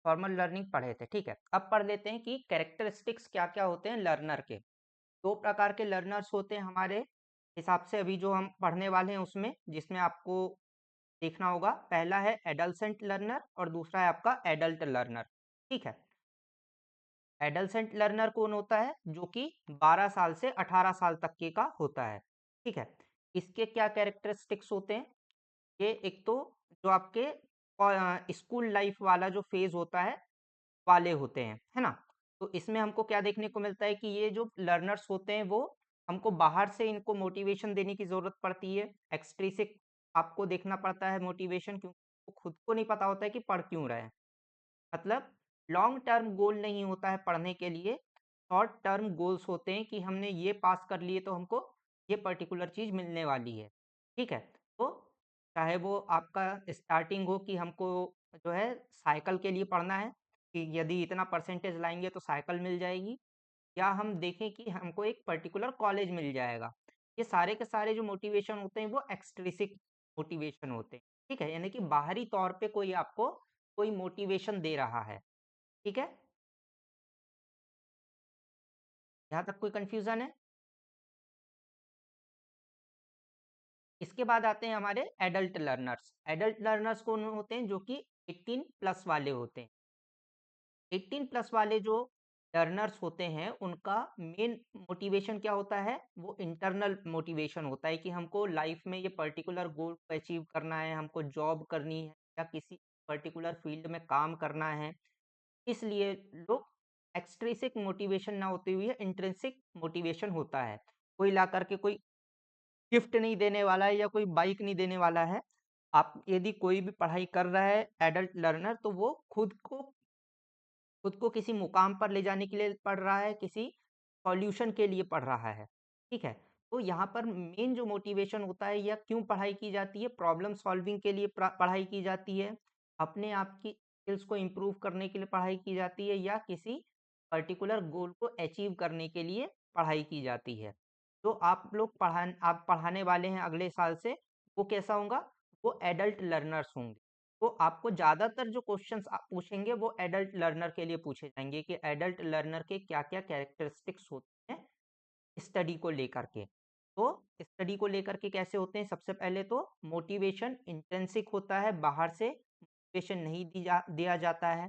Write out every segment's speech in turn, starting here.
Formal learning पढ़े थे, ठीक है। अब पढ़ लेते हैं कि कैरेक्टरिस्टिक्स क्या क्या होते हैं लर्नर के। दो प्रकार के लर्नर्स होते हैं हमारे हिसाब से, अभी जो हम पढ़ने वाले हैं उसमें, जिसमें आपको देखना होगा। पहला है एडलसेंट लर्नर और दूसरा है आपका एडल्ट लर्नर, ठीक है। एडलसेंट लर्नर कौन होता है? जो कि 12 साल से 18 साल तक के का होता है, ठीक है। इसके क्या कैरेक्टरिस्टिक्स होते हैं? ये एक तो जो आपके स्कूल लाइफ वाला जो फेज होता है वाले होते हैं, है ना। तो इसमें हमको क्या देखने को मिलता है कि ये जो लर्नर्स होते हैं वो हमको बाहर से इनको मोटिवेशन देने की ज़रूरत पड़ती है। एक्सट्रिंसिक आपको देखना पड़ता है मोटिवेशन, क्योंकि खुद को नहीं पता होता है कि पढ़ क्यों रहे हैं। मतलब लॉन्ग टर्म गोल नहीं होता है पढ़ने के लिए, शॉर्ट टर्म गोल्स होते हैं कि हमने ये पास कर लिए तो हमको ये पर्टिकुलर चीज़ मिलने वाली है, ठीक है। तो चाहे वो आपका स्टार्टिंग हो कि हमको जो है साइकिल के लिए पढ़ना है, कि यदि इतना परसेंटेज लाएंगे तो साइकिल मिल जाएगी, या हम देखें कि हमको एक पर्टिकुलर कॉलेज मिल जाएगा। ये सारे के सारे जो मोटिवेशन होते हैं वो एक्सट्रिंसिक मोटिवेशन होते हैं, ठीक है। यानी कि बाहरी तौर पे कोई आपको कोई मोटिवेशन दे रहा है, ठीक है। यहाँ तक कोई कंफ्यूजन है? इसके बाद आते हैं हमारे एडल्ट लर्नर्स। एडल्ट लर्नर्स कौन होते हैं? जो कि 18 प्लस वाले होते हैं। 18 प्लस वाले जो लर्नर्स होते हैं उनका मेन मोटिवेशन क्या होता है? वो इंटरनल मोटिवेशन होता है कि हमको लाइफ में ये पर्टिकुलर गोल को अचीव करना है, हमको जॉब करनी है या किसी पर्टिकुलर फील्ड में काम करना है। इसलिए लोग एक्सट्रिंसिक मोटिवेशन ना होते हुए इंट्रिंसिक मोटिवेशन होता है। कोई ला करके कोई गिफ्ट नहीं देने वाला है या कोई बाइक नहीं देने वाला है। आप यदि कोई भी पढ़ाई कर रहा है एडल्ट लर्नर, तो वो खुद को किसी मुकाम पर ले जाने के लिए पढ़ रहा है, किसी सॉल्यूशन के लिए पढ़ रहा है, ठीक है। तो यहाँ पर मेन जो मोटिवेशन होता है या क्यों पढ़ाई की जाती है, प्रॉब्लम सॉल्विंग के लिए पढ़ाई की जाती है, अपने आप की स्किल्स को इम्प्रूव करने के लिए पढ़ाई की जाती है, या किसी पर्टिकुलर गोल को अचीव करने के लिए पढ़ाई की जाती है। तो आप पढ़ाने वाले हैं अगले साल से, वो कैसा होगा? वो एडल्ट लर्नर्स होंगे। तो आपको ज़्यादातर जो क्वेश्चंस आप पूछेंगे वो एडल्ट लर्नर के लिए पूछे जाएंगे कि एडल्ट लर्नर के क्या-क्या कैरेक्टरिस्टिक्स होते हैं स्टडी को लेकर के। तो स्टडी को लेकर के कैसे होते हैं? सबसे पहले तो मोटिवेशन इंट्रिंसिक होता है, बाहर से मोटिवेशन नहीं दिया जाता है।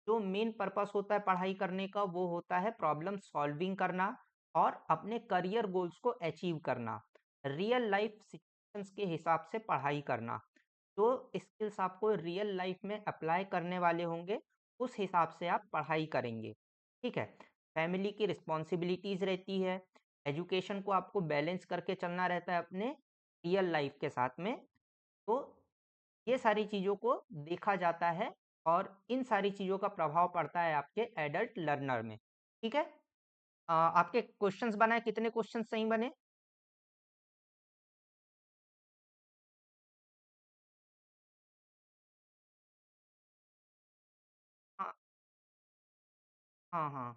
जो मेन पर्पस होता है पढ़ाई करने का वो होता है प्रॉब्लम सॉल्विंग करना और अपने करियर गोल्स को अचीव करना, रियल लाइफ सिचुएशंस के हिसाब से पढ़ाई करना। जो स्किल्स आपको रियल लाइफ में अप्लाई करने वाले होंगे उस हिसाब से आप पढ़ाई करेंगे, ठीक है। फैमिली की रिस्पॉन्सिबिलिटीज रहती है, एजुकेशन को आपको बैलेंस करके चलना रहता है अपने रियल लाइफ के साथ में। तो ये सारी चीज़ों को देखा जाता है और इन सारी चीज़ों का प्रभाव पड़ता है आपके एडल्ट लर्नर में, ठीक है। आपके क्वेश्चंस बनाए, कितने क्वेश्चन सही बने? हाँ, हाँ, हाँ,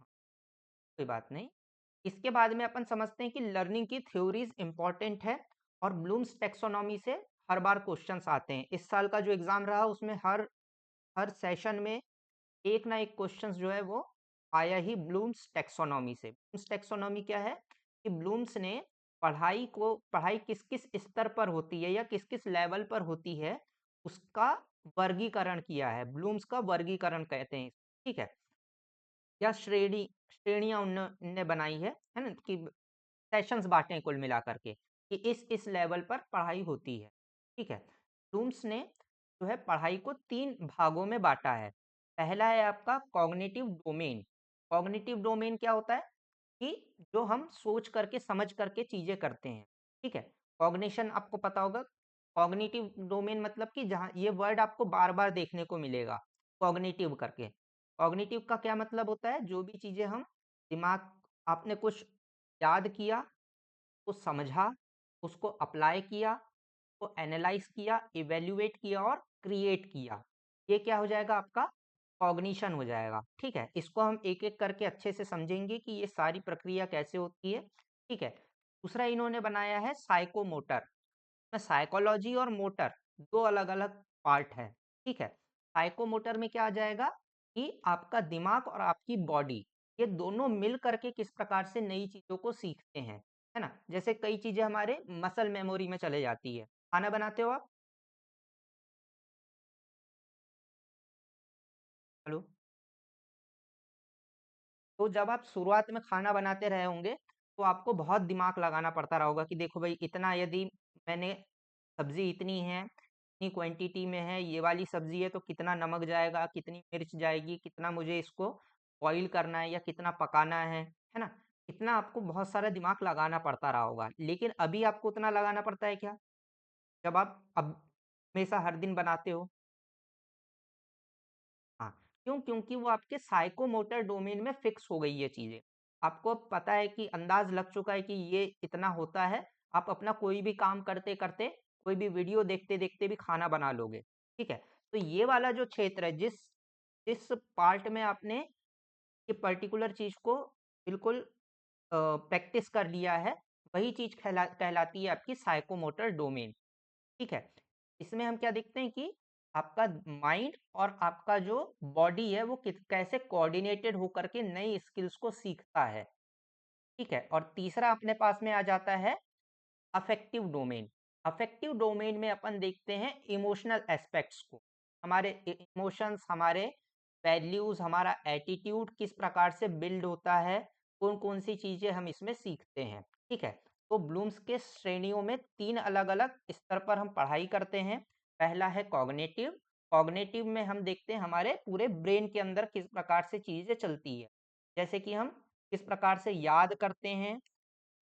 कोई बात नहीं। इसके बाद में अपन समझते हैं कि लर्निंग की थ्योरीज इंपॉर्टेंट है और ब्लूम्स टेक्सोनॉमी से हर बार क्वेश्चंस आते हैं। इस साल का जो एग्जाम रहा उसमें हर हर सेशन में एक ना एक क्वेश्चंस जो है वो आया ही ब्लूम्स टेक्सोनॉमी से। ब्लूम्स टेक्सोनॉमी क्या है? कि ब्लूम्स ने पढ़ाई किस किस स्तर पर होती है या किस किस लेवल पर होती है उसका वर्गीकरण किया है। ब्लूम्स का वर्गीकरण कहते हैं, ठीक है। या श्रेणियां उनने बनाई है ना, कि सेशंस बांटे हैं कुल मिलाकर के कि इस लेवल पर पढ़ाई होती है, ठीक है। ब्लूम्स ने जो है पढ़ाई को 3 भागों में बांटा है। पहला है आपका कॉग्निटिव डोमेन। कॉग्निटिव डोमेन क्या होता है? कि जो हम सोच करके समझ करके चीजें करते हैं, ठीक है। कॉग्निशन आपको पता होगा। कॉग्निटिव डोमेन मतलब कि जहाँ ये वर्ड आपको बार बार देखने को मिलेगा, कॉग्निटिव करके। कॉग्निटिव का क्या मतलब होता है? जो भी चीजें हम दिमाग आपने कुछ याद किया, कुछ समझा, उसको अप्लाई किया, उसको एनालाइज किया, इवेल्युएट किया और क्रिएट किया, ये क्या हो जाएगा? आपका कॉग्निशन हो जाएगा, ठीक है। इसको हम एक एक करके अच्छे से समझेंगे कि ये सारी प्रक्रिया कैसे होती है, ठीक है। दूसरा इन्होंने बनाया है साइकोमोटर। में साइकोलॉजी और मोटर दो अलग अलग पार्ट है, ठीक है। साइकोमोटर में क्या आ जाएगा? कि आपका दिमाग और आपकी बॉडी ये दोनों मिल करके किस प्रकार से नई चीज़ों को सीखते हैं, है ना? जैसे कई चीज़ें हमारे मसल मेमोरी में चले जाती है। खाना बनाते हो आप? हेलो? तो जब आप शुरुआत में खाना बनाते रहे होंगे, तो आपको बहुत दिमाग लगाना पड़ता रहा होगा कि देखो भई इतना यदि मैंने सब्ज़ी इतनी है, इतनी क्वांटिटी में है, ये वाली सब्ज़ी है तो कितना नमक जाएगा, कितनी मिर्च जाएगी, कितना मुझे इसको बॉयल करना है या कितना पकाना है ना? इतना आपको बहुत सारा दिमाग लगाना पड़ता रहा होगा। लेकिन अभी आपको उतना लगाना पड़ता है क्या? जब आप अब हमेशा हर दिन बनाते हो? हाँ, क्यों? क्योंकि वो आपके साइकोमोटर डोमेन में फिक्स हो गई ये चीज़ें। आपको अब पता है कि अंदाज़ लग चुका है कि ये इतना होता है, आप अपना कोई भी काम करते-करते, कोई भी वीडियो देखते-देखते भी खाना बना लोगे, ठीक है? तो ये वाला जो क्षेत्र है, जिस जिस पार्ट में आपने ये पर्टिकुलर चीज़ को बिल्कुल प्रैक्टिस कर लिया है, वही चीज़ कहलाती है आपकी साइकोमोटर डोमेन। ठीक है। इसमें हम क्या देखते हैं कि आपका माइंड और आपका जो बॉडी है वो कैसे कोऑर्डिनेटेड होकर के नई स्किल्स को सीखता है। ठीक है। और तीसरा अपने पास में आ जाता है अफेक्टिव डोमेन। अफेक्टिव डोमेन में अपन देखते हैं इमोशनल एस्पेक्ट्स को, हमारे इमोशंस, हमारे वैल्यूज, हमारा एटीट्यूड किस प्रकार से बिल्ड होता है, कौन कौन सी चीजें हम इसमें सीखते हैं। ठीक है। तो ब्लूम्स के श्रेणियों में तीन अलग अलग स्तर पर हम पढ़ाई करते हैं। पहला है कॉग्निटिव। कॉग्निटिव में हम देखते हैं हमारे पूरे ब्रेन के अंदर किस प्रकार से चीजें चलती है, जैसे कि हम किस प्रकार से याद करते हैं,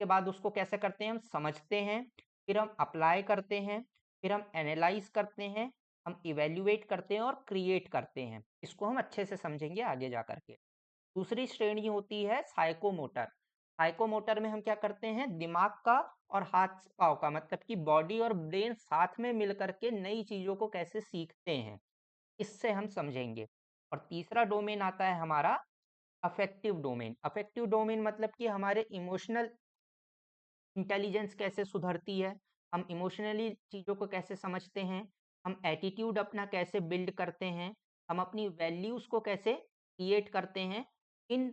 के बाद उसको कैसे करते हैं, हम समझते हैं, फिर हम अप्लाई करते हैं, फिर हम एनालाइज करते हैं, हम इवेल्युएट करते हैं और क्रिएट करते हैं। इसको हम अच्छे से समझेंगे आगे जा करके। दूसरी श्रेणी होती है साइकोमोटर। साइकोमोटर में हम क्या करते हैं, दिमाग का और हाथ पाँव का, मतलब कि बॉडी और ब्रेन साथ में मिल करके नई चीज़ों को कैसे सीखते हैं, इससे हम समझेंगे। और तीसरा डोमेन आता है हमारा अफेक्टिव डोमेन। अफेक्टिव डोमेन मतलब कि हमारे इमोशनल इंटेलिजेंस कैसे सुधरती है, हम इमोशनली चीज़ों को कैसे समझते हैं, हम एटीट्यूड अपना कैसे बिल्ड करते हैं, हम अपनी वैल्यूज़ को कैसे क्रिएट करते हैं। इन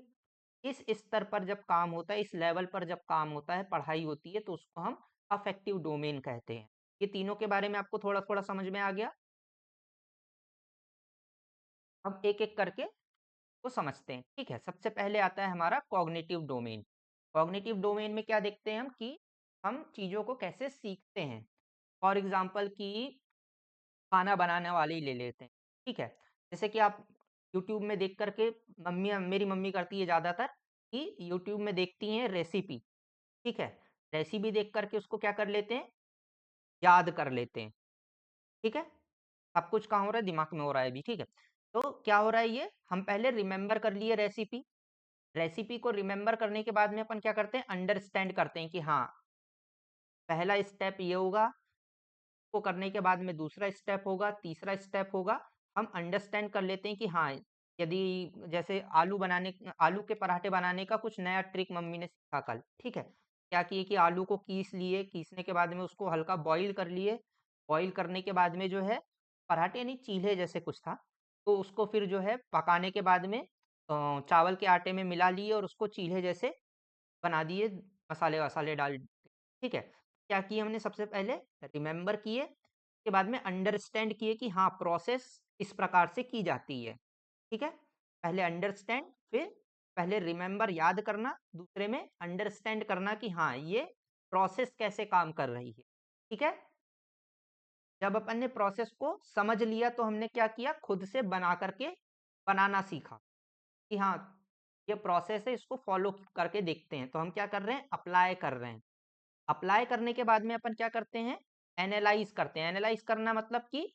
इस स्तर पर जब काम होता है, इस लेवल पर जब काम होता है, पढ़ाई होती है, तो उसको हम अफेक्टिव डोमेन कहते हैं। ये तीनों के बारे में आपको थोड़ा-थोड़ा समझ में आ गया? अब एक-एक करके को समझते हैं। ठीक है, सबसे पहले आता है हमारा कॉग्निटिव डोमेन। कॉग्निटिव डोमेन में क्या देखते हैं हम कि हम चीज़ों को कैसे सीखते हैं। फॉर एग्ज़ाम्पल कि खाना बनाने वाले ही ले लेते हैं, ठीक है? जैसे कि आप यूट्यूब में देख कर के, मेरी मम्मी करती है ज़्यादातर कि यूट्यूब में देखती हैं रेसिपी, ठीक है? रेसिपी देख कर के उसको क्या कर लेते हैं, याद कर लेते हैं, ठीक है? सब कुछ कहाँ हो रहा है, दिमाग में हो रहा है अभी, ठीक है? तो क्या हो रहा है ये, हम पहले रिमेंबर कर लिए रेसिपी, रेसिपी को रिमेंबर करने के बाद में अपन क्या करते हैं, अंडरस्टैंड करते हैं कि हाँ, पहला स्टेप ये होगा, को करने के बाद में दूसरा स्टेप होगा, तीसरा स्टेप होगा। हम अंडरस्टैंड कर लेते हैं कि हाँ, यदि जैसे आलू के पराठे बनाने का कुछ नया ट्रिक मम्मी ने सीखा कल, ठीक है? क्या किए कि आलू को कीस लिए, कीसने के बाद में उसको हल्का बॉईल कर लिए, बॉईल करने के बाद में जो है, पराठे नहीं चील्हे जैसे कुछ था, तो उसको फिर जो है पकाने के बाद में चावल के आटे में मिला लिए और उसको चील्हे जैसे बना दिए, मसाले-वसाले डाल के, ठीक है? क्या किए हमने, सबसे पहले रिमेंबर किए, उसके बाद में अंडरस्टैंड किए कि हाँ, प्रोसेस इस प्रकार से की जाती है, ठीक है? पहले अंडरस्टैंड, फिर पहले रिमेंबर याद करना, दूसरे में अंडरस्टैंड करना कि हाँ, ये प्रोसेस कैसे काम कर रही है, ठीक है? जब अपन ने प्रोसेस को समझ लिया तो हमने क्या किया, खुद से बना करके बनाना सीखा कि हाँ, ये प्रोसेस है, इसको फॉलो करके देखते हैं। तो हम क्या कर रहे हैं, अप्लाई कर रहे हैं। अप्लाई करने के बाद में अपन क्या करते हैं, एनालाइज करते हैं। एनालाइज करना मतलब कि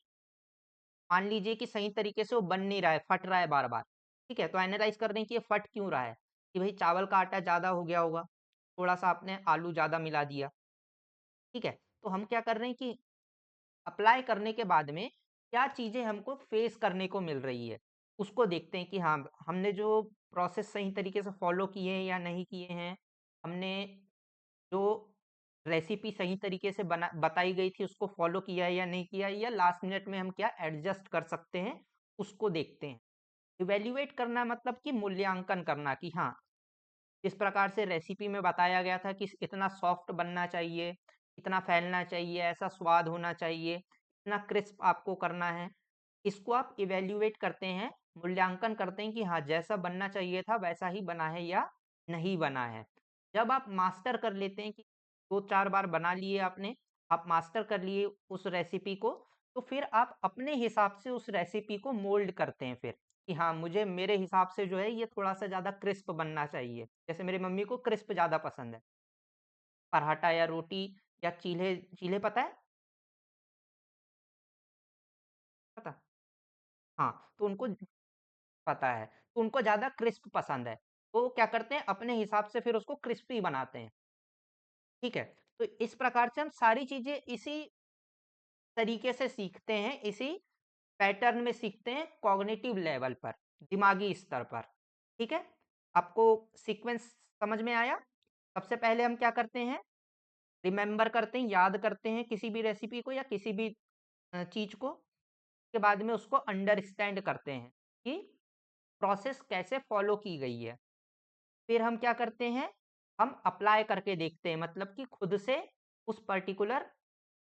मान लीजिए कि सही तरीके से वो बन नहीं रहा है, फट रहा है बार बार, ठीक है? तो एनालाइज कर रहे हैं कि ये फट क्यों रहा है, कि भाई चावल का आटा ज़्यादा हो गया होगा, थोड़ा सा आपने आलू ज़्यादा मिला दिया, ठीक है? तो हम क्या कर रहे हैं कि अप्लाई करने के बाद में क्या चीज़ें हमको फेस करने को मिल रही है, उसको देखते हैं कि हाँ, हमने जो प्रोसेस सही तरीके से फॉलो किए हैं या नहीं किए हैं, हमने जो रेसिपी सही तरीके से बना बताई गई थी उसको फॉलो किया है या नहीं किया है, या लास्ट मिनट में हम क्या एडजस्ट कर सकते हैं, उसको देखते हैं। इवैल्यूएट करना मतलब कि मूल्यांकन करना कि हाँ, जिस प्रकार से रेसिपी में बताया गया था कि इतना सॉफ्ट बनना चाहिए, इतना फैलना चाहिए, ऐसा स्वाद होना चाहिए, इतना क्रिस्प आपको करना है। इसको आप इवैल्यूएट करते हैं, मूल्यांकन करते हैं कि हाँ, जैसा बनना चाहिए था वैसा ही बना है या नहीं बना है। जब आप मास्टर कर लेते हैं कि 2-4 बार बना लिए आपने, आप मास्टर कर लिए उस रेसिपी को, तो फिर आप अपने हिसाब से उस रेसिपी को मोल्ड करते हैं फिर, कि हाँ, मुझे मेरे हिसाब से जो है ये थोड़ा-सा ज़्यादा क्रिस्प बनना चाहिए। जैसे मेरी मम्मी को क्रिस्प ज़्यादा पसंद है। पराठा या रोटी या चील्हे चील्हे पता है? पता? हाँ, तो उनको पता है, तो उनको ज़्यादा क्रिस्प पसंद है। तो क्या करते हैं अपने हिसाब से फिर उसको क्रिस्पी बनाते हैं, ठीक है? तो इस प्रकार से हम सारी चीज़ें इसी तरीके से सीखते हैं, इसी पैटर्न में सीखते हैं कॉग्निटिव लेवल पर, दिमागी स्तर पर, ठीक है? आपको सीक्वेंस समझ में आया? सबसे पहले हम क्या करते हैं? रिमेंबर करते हैं, याद करते हैं किसी भी रेसिपी को या किसी भी चीज़ को, उसके बाद में उसको अंडरस्टैंड करते हैं कि प्रोसेस कैसे फॉलो की गई है। फिर हम क्या करते हैं, हम अप्लाई करके देखते हैं, मतलब कि खुद से उस पर्टिकुलर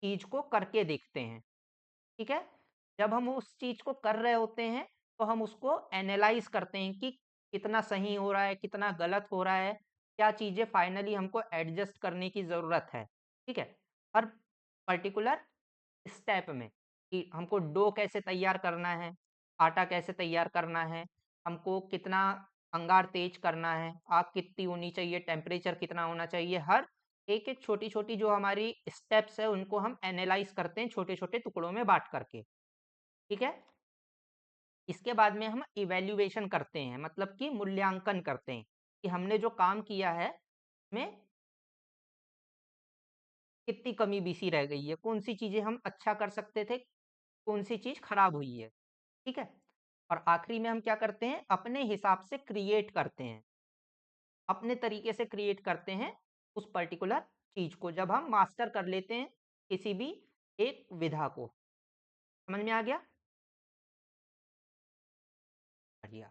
चीज़ को करके देखते हैं, ठीक है? जब हम उस चीज़ को कर रहे होते हैं, तो हम उसको एनालाइज़ करते हैं कि कितना सही हो रहा है, कितना गलत हो रहा है, क्या चीज़ें फाइनली हमको एडजस्ट करने की ज़रूरत है, ठीक है? हर पर्टिकुलर स्टेप में कि हमको डो कैसे तैयार करना है, आटा कैसे तैयार करना है, हमको कितना अंगार तेज करना है, आग कितनी होनी चाहिए, टेम्परेचर कितना होना चाहिए, हर एक-एक छोटी-छोटी जो हमारी स्टेप्स है उनको हम एनालाइज़ करते हैं छोटे-छोटे टुकड़ों में बाँट करके, ठीक है? इसके बाद में हम इवैल्यूएशन करते हैं, मतलब कि मूल्यांकन करते हैं कि हमने जो काम किया है, उसमें कितनी कमी-बेशी रह गई है, कौन-सी चीज़ें हम अच्छा कर सकते थे, कौन-सी चीज़ खराब हुई है। ठीक है? और आखिरी में हम क्या करते हैं, अपने हिसाब से क्रिएट करते हैं, अपने तरीके से क्रिएट करते हैं उस पर्टिकुलर चीज़ को, जब हम मास्टर कर लेते हैं किसी भी एक विधा को। समझ में आ गया? बढ़िया।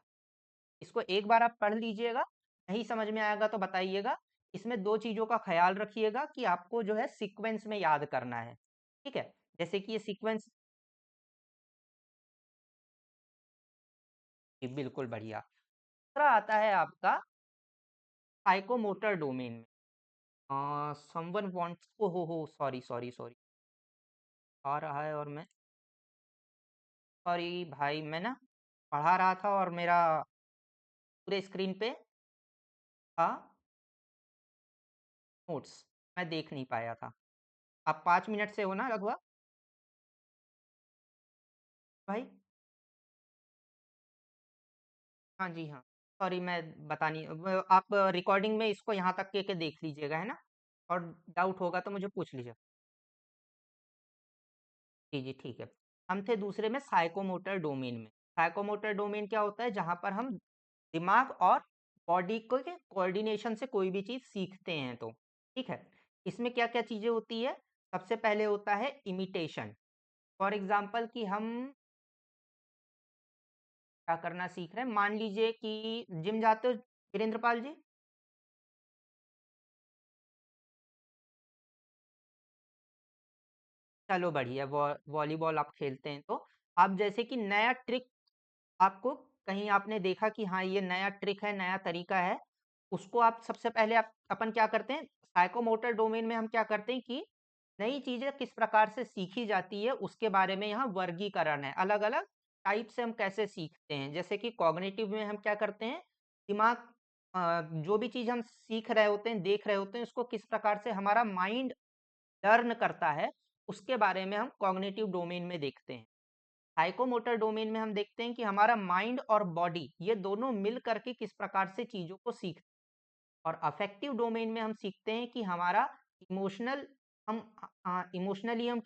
इसको एक बार आप पढ़ लीजिएगा, नहीं समझ में आएगा तो बताइएगा। इसमें 2 चीज़ों का ख़्याल रखिएगा कि आपको जो है सीक्वेंस में याद करना है, ठीक है? जैसे कि ये सीक्वेंस जी, बिल्कुल बढ़िया। दूसरा आता है आपका साइकोमोटर डोमेन में। समवन वांट्स ओहो! Sorry, sorry, sorry. आ रहा है और मैं सॉरी भाई, मैं ना पढ़ा रहा था और मेरा पूरे स्क्रीन पे था नोट्स, मैं देख नहीं पाया था। आप 5 मिनट से हो ना लगभग? भाई? हाँ जी, हाँ। सॉरी, मैं बता नहीं आप रिकॉर्डिंग में इसको यहाँ तक के देख लीजिएगा, है ना? और डाउट होगा तो मुझे पूछ लीजिए। जी, जी, ठीक है। हम थे दूसरे में साइकोमोटर डोमेन में। साइकोमोटर डोमेन क्या होता है? जहाँ पर हम दिमाग और बॉडी को के कोऑर्डिनेशन से कोई भी चीज़ सीखते हैं तो, ठीक है? इसमें क्या-क्या चीज़ें होती है? सबसे पहले होता है इमिटेशन। फॉर एग्ज़ाम्पल कि हम क्या करना सीख रहे हैं? मान लीजिए कि जिम जाते हो वीरेंद्रपाल जी? चलो बढ़िया, वॉलीबॉल आप खेलते हैं तो आप जैसे कि नया ट्रिक आपको कहीं आपने देखा कि हाँ, ये नया ट्रिक है, नया तरीका है, उसको आप सबसे पहले आप अपन क्या करते हैं, साइकोमोटर डोमेन में हम क्या करते हैं कि नई चीज़ें किस प्रकार से सीखी जाती है, उसके बारे में यहाँ वर्गीकरण है। अलग-अलग टाइप से हम कैसे सीखते हैं। जैसे कि कॉग्निटिव में हम क्या करते हैं, दिमाग जो भी चीज़ हम सीख रहे होते हैं, देख रहे होते हैं, उसको किस प्रकार से हमारा माइंड लर्न करता है, उसके बारे में हम कॉग्निटिव डोमेन में देखते हैं। साइकोमोटर डोमेन में हम देखते हैं कि हमारा माइंड और बॉडी ये दोनों मिल करके किस प्रकार से चीज़ों को सीख और अफेक्टिव डोमेन में हम सीखते हैं कि हमारा इमोशनल हम इमोशनली हम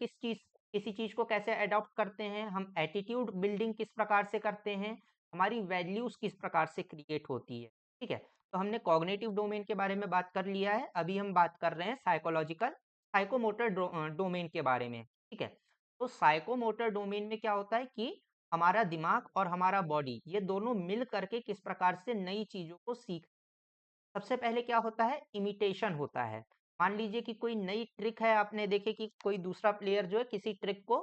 किसी चीज़ को कैसे अडॉप्ट करते हैं, हम एटीट्यूड बिल्डिंग किस प्रकार से करते हैं, हमारी वैल्यूज़ किस प्रकार से क्रिएट होती है, ठीक है? तो हमने कॉग्निटिव डोमेन के बारे में बात कर लिया है, अभी हम बात कर रहे हैं साइकोमोटर डोमेन के बारे में, ठीक है? तो साइकोमोटर डोमेन में क्या होता है कि हमारा दिमाग और हमारा बॉडी ये दोनों मिल करके किस प्रकार से नई चीज़ों को सीख। सबसे पहले क्या होता है, इमिटेशन होता है। मान लीजिए कि कोई नई ट्रिक है, आपने देखे कि कोई दूसरा प्लेयर जो है किसी ट्रिक को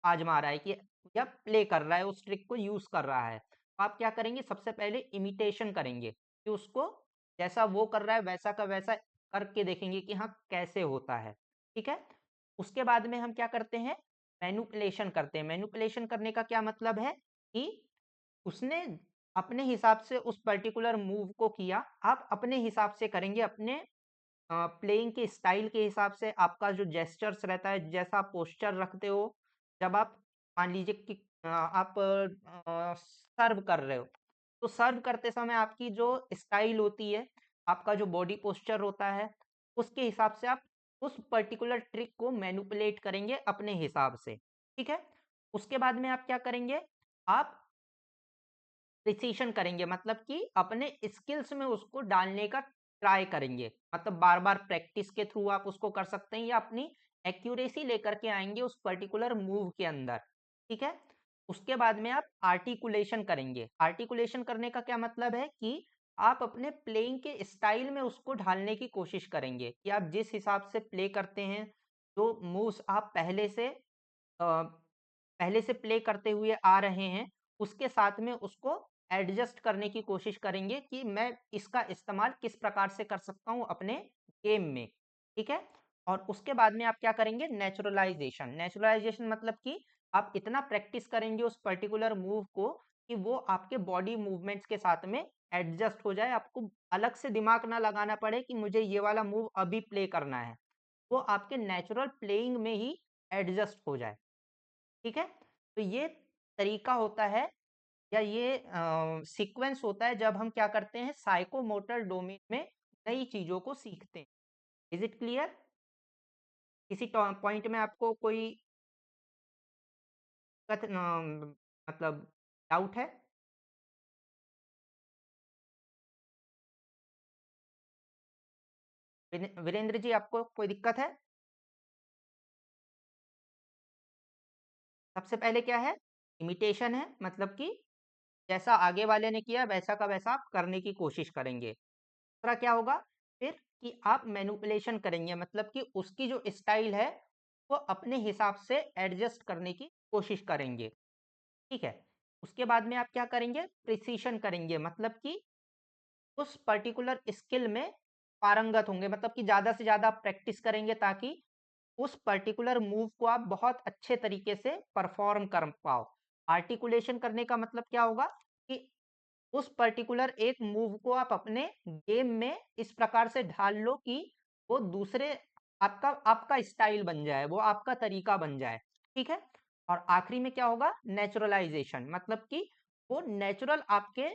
आजमा रहा है कि या प्ले कर रहा है, उस ट्रिक को यूज कर रहा है, तो आप क्या करेंगे, सबसे पहले इमिटेशन करेंगे कि उसको जैसा वो कर रहा है वैसा का वैसा करके देखेंगे कि हाँ कैसे होता है। ठीक है। उसके बाद में हम क्या करते हैं, मैनुपुलेशन करते हैं। मैनुपुलेशन करने का क्या मतलब है कि उसने अपने हिसाब से उस पर्टिकुलर मूव को किया, आप अपने हिसाब से करेंगे, अपने प्लेइंग के स्टाइल के हिसाब से। आपका जो जेस्चर्स रहता है, जैसा आप पोस्चर रखते हो, जब आप मान लीजिए कि आप सर्व कर रहे हो, तो सर्व करते समय आपकी जो स्टाइल होती है, आपका जो बॉडी पोस्चर होता है, उसके हिसाब से आप उस पर्टिकुलर ट्रिक को मैनिपुलेट करेंगे अपने हिसाब से। ठीक है। उसके बाद में आप क्या करेंगे, आप प्रिसीशन करेंगे, मतलब कि अपने स्किल्स में उसको डालने का ट्राई करेंगे। मतलब बार बार प्रैक्टिस के थ्रू आप उसको कर सकते हैं, या अपनी एक्यूरेसी लेकर के आएंगे उस पर्टिकुलर मूव के अंदर। ठीक है। उसके बाद में आप आर्टिकुलेशन करेंगे। आर्टिकुलेशन करने का क्या मतलब है कि आप अपने प्लेइंग के स्टाइल में उसको ढालने की कोशिश करेंगे कि आप जिस हिसाब से प्ले करते हैं, जो मूव्स आप पहले से प्ले करते हुए आ रहे हैं, उसके साथ में उसको एडजस्ट करने की कोशिश करेंगे कि मैं इसका इस्तेमाल किस प्रकार से कर सकता हूँ अपने गेम में। ठीक है। और उसके बाद में आप क्या करेंगे, नेचुरलाइजेशन। नेचुरलाइजेशन मतलब कि आप इतना प्रैक्टिस करेंगे उस पर्टिकुलर मूव को कि वो आपके बॉडी मूवमेंट्स के साथ में एडजस्ट हो जाए, आपको अलग से दिमाग ना लगाना पड़े कि मुझे ये वाला मूव अभी प्ले करना है, वो आपके नेचुरल प्लेइंग में ही एडजस्ट हो जाए। ठीक है। तो ये तरीका होता है, या ये सीक्वेंस होता है जब हम क्या करते हैं, साइकोमोटर डोमेन में नई चीजों को सीखते हैं। Is it clear? किसी पॉइंट में आपको कोई मतलब डाउट है? वीरेंद्र जी, आपको कोई दिक्कत है? सबसे पहले क्या है, इमिटेशन है, मतलब कि जैसा आगे वाले ने किया वैसा का वैसा आप करने की कोशिश करेंगे। दूसरा क्या होगा फिर, कि आप मैनिपुलेशन करेंगे, मतलब कि उसकी जो स्टाइल है वो अपने हिसाब से एडजस्ट करने की कोशिश करेंगे। ठीक है। उसके बाद में आप क्या करेंगे, प्रिसीशन करेंगे, मतलब कि उस पर्टिकुलर स्किल में पारंगत होंगे, मतलब कि ज़्यादा से ज़्यादा आप प्रैक्टिस करेंगे ताकि उस पर्टिकुलर मूव को आप बहुत अच्छे तरीके से परफॉर्म कर पाओ। आर्टिकुलेशन करने का मतलब क्या होगा कि उस पर्टिकुलर एक मूव को आप अपने गेम में इस प्रकार से ढाल लो कि वो दूसरे आपका आपका स्टाइल बन जाए, वो आपका तरीका बन जाए। ठीक है। और आखिरी में क्या होगा, नेचुरलाइजेशन, मतलब कि वो नेचुरल आपके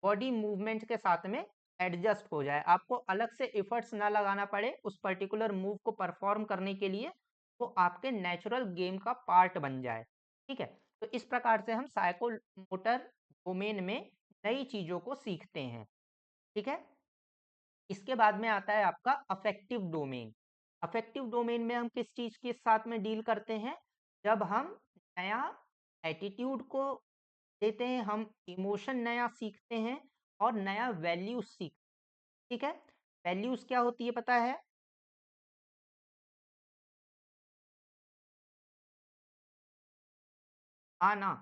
बॉडी मूवमेंट के साथ में एडजस्ट हो जाए, आपको अलग से एफर्ट्स ना लगाना पड़े उस पर्टिकुलर मूव को परफॉर्म करने के लिए, वो आपके नेचुरल गेम का पार्ट बन जाए। ठीक है। तो इस प्रकार से हम साइको मोटर डोमेन में नई चीजों को सीखते हैं। ठीक है। इसके बाद में आता है आपका अफेक्टिव डोमेन। अफेक्टिव डोमेन में हम किस चीज के साथ में डील करते हैं, जब हम नया एटीट्यूड को देते हैं, हम इमोशन नया सीखते हैं और नया वैल्यूज सीख। ठीक है। वैल्यूज क्या होती है पता है? हाँ ना?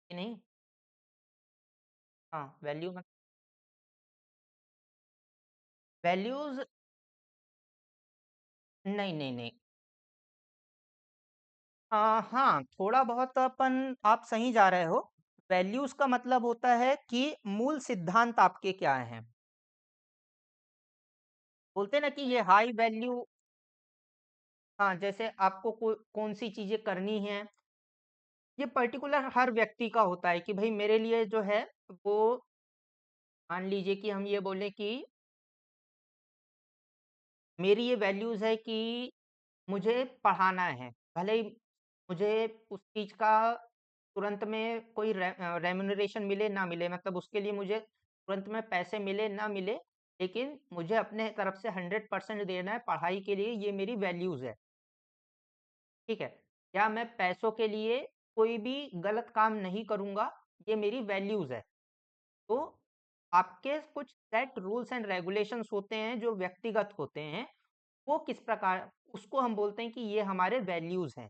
कि नहीं? हाँ, वैल्यू मतलब वैल्यूज। नहीं नहीं नहीं। हाँ, थोड़ा बहुत अपन आप सही जा रहे हो। वैल्यूज का मतलब होता है कि मूल सिद्धांत आपके क्या हैं। बोलते हैं ना कि ये हाई वैल्यू। हाँ, जैसे आपको कौन सी चीजें करनी है, ये पर्टिकुलर हर व्यक्ति का होता है कि भाई मेरे लिए जो है वो, मान लीजिए कि हम ये बोले कि मेरी ये वैल्यूज है कि मुझे पढ़ाना है, भले ही मुझे उस चीज का तुरंत में कोई रेम्यूनरेशन मिले ना मिले, मतलब उसके लिए मुझे तुरंत में पैसे मिले ना मिले, लेकिन मुझे अपने तरफ से 100% देना है पढ़ाई के लिए, ये मेरी वैल्यूज है। ठीक है? या मैं पैसों के लिए कोई भी गलत काम नहीं करूँगा, ये मेरी वैल्यूज़ है। तो आपके कुछ सेट रूल्स एंड रेगुलेशंस होते हैं जो व्यक्तिगत होते हैं, वो किस प्रकार उसको हम बोलते हैं कि ये हमारे वैल्यूज़ हैं,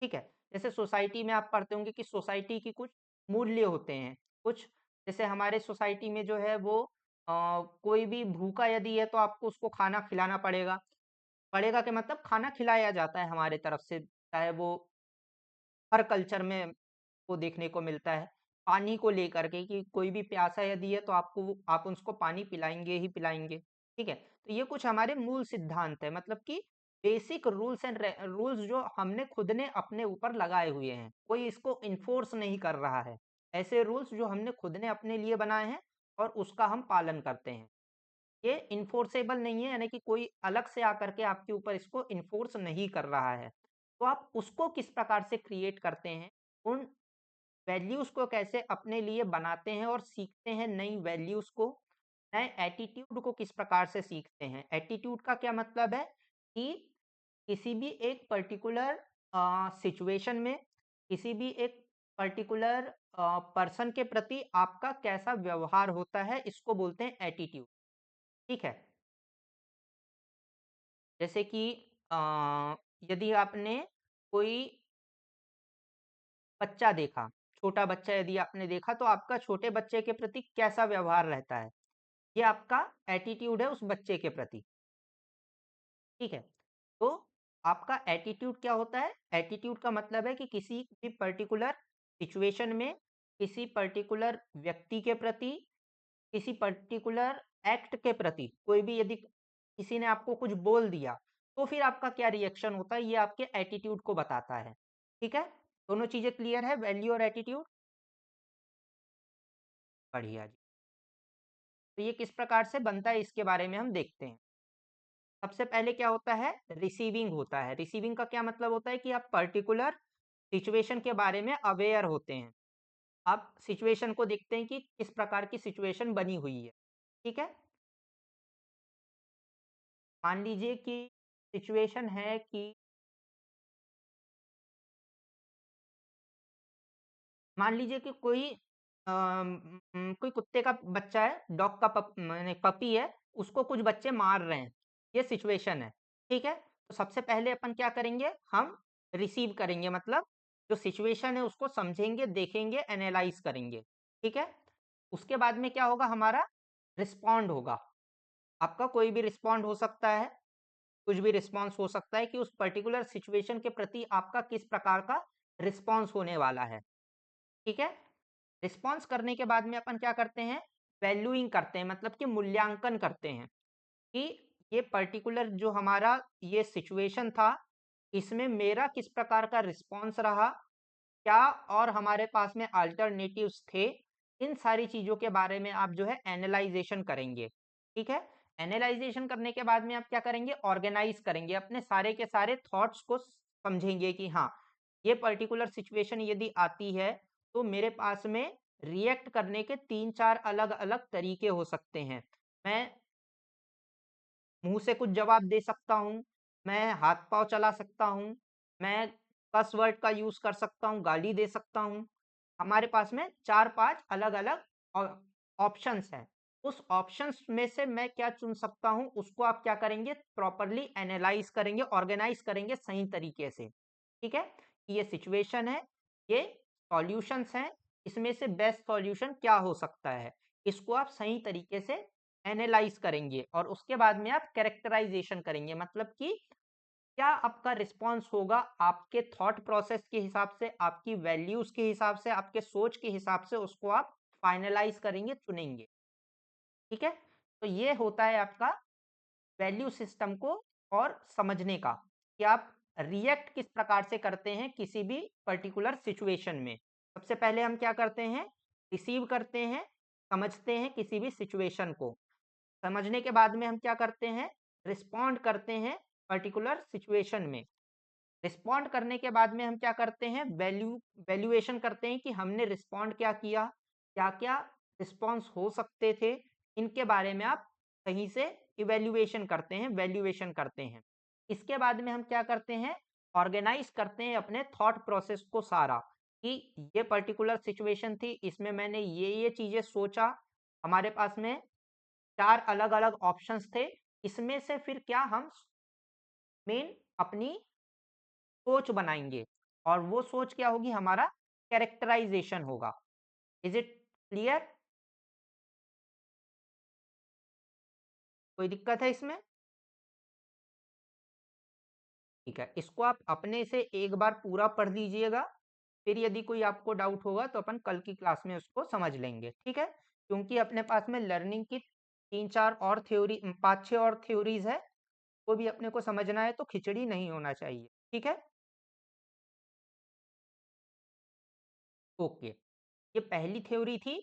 ठीक है? जैसे सोसाइटी में आप पढ़ते होंगे कि सोसाइटी की कुछ मूल्य होते हैं, कुछ जैसे हमारे सोसाइटी में जो है वो कोई भी भूखा यदि है तो आपको उसको खाना खिलाना पड़ेगा। पड़ेगा के मतलब खाना खिलाया जाता है हमारे तरफ से, चाहे वो हर कल्चर में को देखने को मिलता है। पानी को लेकर के कि कोई भी प्यासा यदि है तो आप उसको पानी पिलाएँगे ही पिलाएँगे, ठीक है? तो ये कुछ हमारे मूल सिद्धांत है मतलब कि बेसिक रूल्स एंड रूल्स जो हमने खुद ने अपने ऊपर लगाए हुए हैं, कोई इसको इन्फोर्स नहीं कर रहा है। ऐसे रूल्स जो हमने खुद ने अपने लिए बनाए हैं और उसका हम पालन करते हैं। ये इन्फोर्सेबल नहीं है यानी कि कोई अलग से आकर के आपके ऊपर इसको इन्फोर्स नहीं कर रहा है। तो आप उसको किस प्रकार से क्रिएट करते हैं, उन वैल्यूज़ को कैसे अपने लिए बनाते हैं और सीखते हैं नई वैल्यूज़ को, नए एटीट्यूड को किस प्रकार से सीखते हैं। एटीट्यूड का क्या मतलब है कि किसी भी एक पर्टिकुलर सिचुएशन में, किसी भी एक पर्टिकुलर पर्सन के प्रति आपका कैसा व्यवहार होता है, इसको बोलते हैं एटीट्यूड, ठीक है? जैसे कि अ, यदि आपने कोई बच्चा देखा, छोटा बच्चा यदि आपने देखा तो आपका छोटे बच्चे के प्रति कैसा व्यवहार रहता है? ये आपका एटीट्यूड है उस बच्चे के प्रति, ठीक है? तो आपका एटीट्यूड क्या होता है? एटीट्यूड का मतलब है कि किसी भी पर्टिकुलर सिचुएशन में, किसी पर्टिकुलर व्यक्ति के प्रति, किसी पर्टिकुलर एक्ट के प्रति, कोई भी यदि किसी ने आपको कुछ बोल दिया, तो फिर आपका क्या रिएक्शन होता है, ये आपके एटीट्यूड को बताता है, ठीक है? दोनों चीज़ें क्लियर है, वैल्यू और एटीट्यूड? बढ़िया जी। तो ये किस प्रकार से बनता है इसके बारे में हम देखते हैं। सबसे पहले क्या होता है? रिसीविंग होता है। रिसीविंग का क्या मतलब होता है कि आप पर्टिकुलर सिचुएशन के बारे में अवेयर होते हैं। आप सिचुएशन को देखते हैं कि किस प्रकार की सिचुएशन बनी हुई है, ठीक है? मान लीजिए कि सिचुएशन है कि मान लीजिए कि कोई कुत्ते का बच्चा है, डॉग का माने पपी है, उसको कुछ बच्चे मार रहे हैं। ये सिचुएशन है, ठीक है? तो सबसे पहले अपन क्या करेंगे? हम रिसीव करेंगे मतलब जो सिचुएशन है उसको समझेंगे, देखेंगे, एनालाइज़ करेंगे, ठीक है? उसके बाद में क्या होगा हमारा रिस्पॉन्ड होगा। आपका कोई भी रिस्पॉन्ड हो सकता है, कुछ भी रिस्पॉन्स हो सकता है कि उस पर्टिकुलर सिचुएशन के प्रति आपका किस प्रकार का रिस्पॉन्स होने वाला है, ठीक है? रिस्पॉन्स करने के बाद में अपन क्या करते हैं? वैल्यूइंग करते हैं मतलब कि मूल्यांकन करते हैं कि ये पर्टिकुलर जो हमारा ये सिचुएशन था, इसमें मेरा किस प्रकार का रिस्पॉन्स रहा, क्या और हमारे पास में अल्टरनेटिव्स थे, इन सारी चीज़ों के बारे में आप जो है एनालाइज़ेशन करेंगे, ठीक है? एनालाइज़ेशन करने के बाद में आप क्या करेंगे? ऑर्गेनाइज़ करेंगे, अपने सारे के सारे थॉट्स को समझेंगे कि हाँ, ये पर्टिकुलर सिचुएशन यदि आती है, तो मेरे पास में रिएक्ट करने के 3-4 अलग-अलग तरीके हो सकते हैं। मैं मुँह से कुछ जवाब दे सकता हूँ, मैं हाथ-पाँव चला सकता हूँ, मैं कस वर्ड का यूज़ कर सकता हूँ, गाली दे सकता हूँ। हमारे पास में 4-5 अलग-अलग ऑ ऑप्शंस हैं। उस ऑप्शंस में से मैं क्या चुन सकता हूँ, उसको आप क्या करेंगे? प्रॉपर्ली एनालाइज़ करेंगे, ऑर्गेनाइज़ करेंगे सही तरीके से। ठीक है? कि ये सिचुएशन है, ये सॉल्यूशंस हैं, इसमें से बेस्ट सॉल्यूशन क्या हो सकता है? इसको आप सही तरीके से एनालाइज़ करेंगे और उसके बाद में आप कैरेक्टराइज़ेशन करेंगे मतलब कि क्या आपका रिस्पॉन्स होगा आपके थॉट प्रोसेस के हिसाब से, आपकी वैल्यूज़ के हिसाब से, आपके सोच के हिसाब से उसको आप फाइनलाइज़ करेंगे, चुनेंगे। ठीक है? तो ये होता है आपका वैल्यू सिस्टम को और समझने का कि आप रिएक्ट किस प्रकार से करते हैं किसी भी पर्टिकुलर सिचुएशन में। सबसे पहले हम क्या करते हैं? रिसीव करते हैं, समझते हैं किसी भी सिचुएशन को। समझने के बाद में हम क्या करते हैं? रिस्पॉन्ड करते हैं पर्टिकुलर सिचुएशन में। रिस्पॉन्ड करने के बाद में हम क्या करते हैं? वैल्यूएशन करते हैं कि हमने रिस्पॉन्ड क्या किया, क्या-क्या रिस्पॉन्स हो सकते थे, इनके बारे में आप सही से इवैल्यूएशन करते हैं, वैल्यूएशन करते हैं। इसके बाद में हम क्या करते हैं? ऑर्गेनाइज करते हैं अपने थॉट प्रोसेस को सारा, कि ये पर्टिकुलर सिचुएशन थी, इसमें मैंने ये चीजें सोचा, हमारे पास में 4 अलग अलग ऑप्शंस थे, इसमें से फिर क्या हम मेन अपनी सोच बनाएंगे, और वो सोच क्या होगी, हमारा कैरेक्टराइजेशन होगा। Is it clear? कोई दिक्कत है इसमें? ठीक है, इसको आप अपने से एक बार पूरा पढ़ लीजिएगा, फिर यदि कोई आपको डाउट होगा तो अपन कल की क्लास में उसको समझ लेंगे, ठीक है? क्योंकि अपने पास में लर्निंग की 3-4 और थ्योरी, 5-6 और थ्योरीज है, वो भी अपने को समझना है, तो खिचड़ी नहीं होना चाहिए, ठीक है? ओके, ये पहली थ्योरी थी।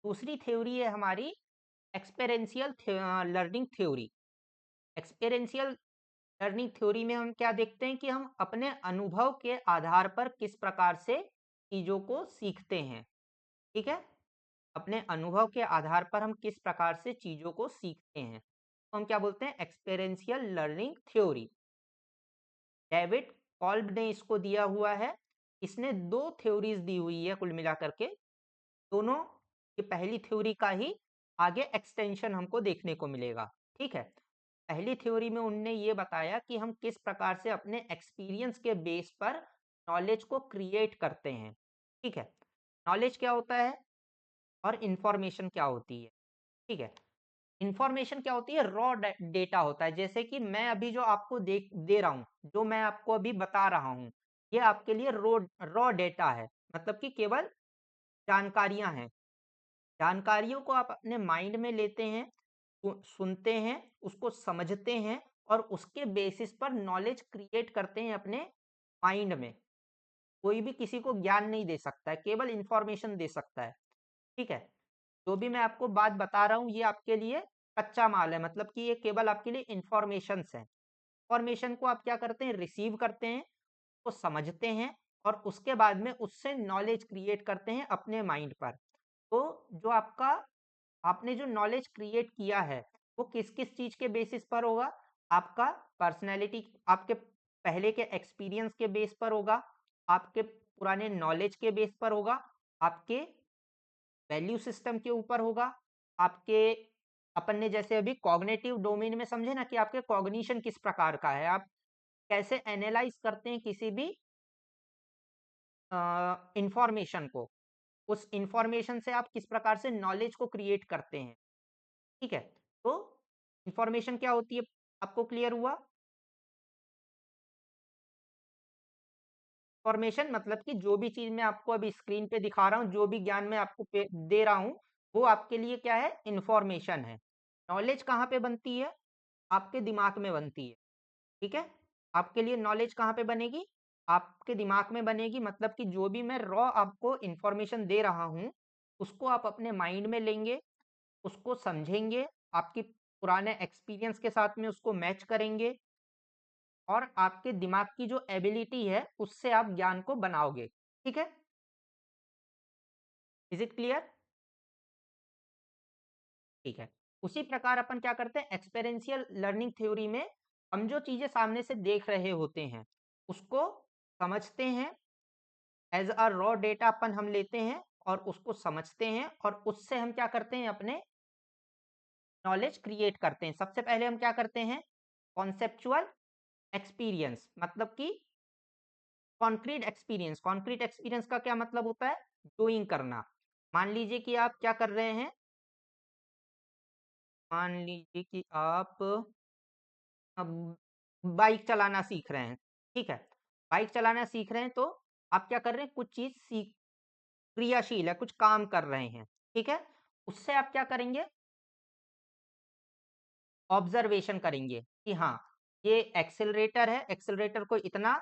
दूसरी थ्योरी है हमारी experiential learning theory. Experiential learning theory में हम क्या देखते हैं कि हम अपने अनुभव के आधार पर किस प्रकार से चीज़ों को सीखते हैं, ठीक है? अपने अनुभव के आधार पर हम किस प्रकार से चीज़ों को सीखते हैं, तो हम क्या बोलते हैं, एक्सपेरेंशियल लर्निंग थ्योरी। डेविड कॉल्ब ने इसको दिया हुआ है, इसने 2 थ्योरीज दी हुई है कुल मिला करके, दोनों ये पहली थ्योरी का ही आगे एक्सटेंशन हमको देखने को मिलेगा, ठीक है? पहली थ्योरी में उनने ये बताया कि हम किस प्रकार से अपने एक्सपीरियंस के बेस पर नॉलेज को क्रिएट करते हैं, ठीक है? नॉलेज क्या होता है और इंफॉर्मेशन क्या होती है, ठीक है? इंफॉर्मेशन क्या होती है, रॉ डेटा होता है, जैसे कि मैं अभी जो आपको दे रहा हूँ, जो मैं आपको अभी बता रहा हूँ, ये आपके लिए रॉ डेटा है, मतलब कि केवल जानकारियां हैं। जानकारियों को आप अपने माइंड में लेते हैं, सुनते हैं, उसको समझते हैं, और उसके बेसिस पर नॉलेज क्रिएट करते हैं अपने माइंड में। कोई भी किसी को ज्ञान नहीं दे सकता है, केवल इंफॉर्मेशन दे सकता है, ठीक है? जो भी मैं आपको बात बता रहा हूँ, ये आपके लिए कच्चा माल है, मतलब कि ये केवल आपके लिए इंफॉर्मेशन है। इंफॉर्मेशन को आप क्या करते हैं, रिसीव करते हैं, उसको समझते हैं, और उसके बाद में उससे नॉलेज क्रिएट करते हैं अपने माइंड पर। तो जो आपका आपने जो नॉलेज क्रिएट किया है, वो किस किस चीज के बेसिस पर होगा, आपका पर्सनैलिटी, आपके पहले के एक्सपीरियंस के बेस पर होगा, आपके पुराने नॉलेज के बेस पर होगा, आपके वैल्यू सिस्टम के ऊपर होगा, आपके, अपन ने जैसे अभी कॉग्निटिव डोमेन में समझे ना, कि आपके कॉग्निशन किस प्रकार का है, आप कैसे एनालाइज करते हैं किसी भी इंफॉर्मेशन को, उस इंफॉर्मेशन से आप किस प्रकार से नॉलेज को क्रिएट करते हैं, ठीक है? तो इंफॉर्मेशन क्या होती है, आपको क्लियर हुआ? इंफॉर्मेशन मतलब कि जो भी चीज मैं आपको अभी स्क्रीन पे दिखा रहा हूँ, जो भी ज्ञान मैं आपको दे रहा हूँ, वो आपके लिए क्या है, इंफॉर्मेशन है। नॉलेज कहाँ पे बनती है, आपके दिमाग में बनती है, ठीक है? आपके लिए नॉलेज कहाँ पे बनेगी, आपके दिमाग में बनेगी, मतलब कि जो भी मैं रॉ आपको इंफॉर्मेशन दे रहा हूँ, उसको आप अपने माइंड में लेंगे, उसको समझेंगे, आपकी पुराने एक्सपीरियंस के साथ में उसको मैच करेंगे, और आपके दिमाग की जो एबिलिटी है, उससे आप ज्ञान को बनाओगे, ठीक है? Is it clear? ठीक है। उसी प्रकार अपन क्या करते हैं, एक्सपेरेंशियल लर्निंग थ्योरी में हम जो चीजें सामने से देख रहे होते हैं, उसको समझते हैं, एज अ रॉ डेटा अपन हम लेते हैं, और उसको समझते हैं, और उससे हम क्या करते हैं, अपने नॉलेज क्रिएट करते हैं। सबसे पहले हम क्या करते हैं, कॉन्सेप्चुअल एक्सपीरियंस, मतलब कि कॉन्क्रीट एक्सपीरियंस। कॉन्क्रीट एक्सपीरियंस का क्या मतलब होता है, डूइंग करना। मान लीजिए कि आप क्या कर रहे हैं, मान लीजिए कि आप अब बाइक चलाना सीख रहे हैं, ठीक है? बाइक चलाना सीख रहे हैं, तो आप क्या कर रहे हैं, कुछ चीज सीख, क्रियाशील है, कुछ काम कर रहे हैं, ठीक है? उससे आप क्या करेंगे, ऑब्जर्वेशन करेंगे कि हाँ, ये एक्सेलरेटर है, एक्सेलरेटर को इतना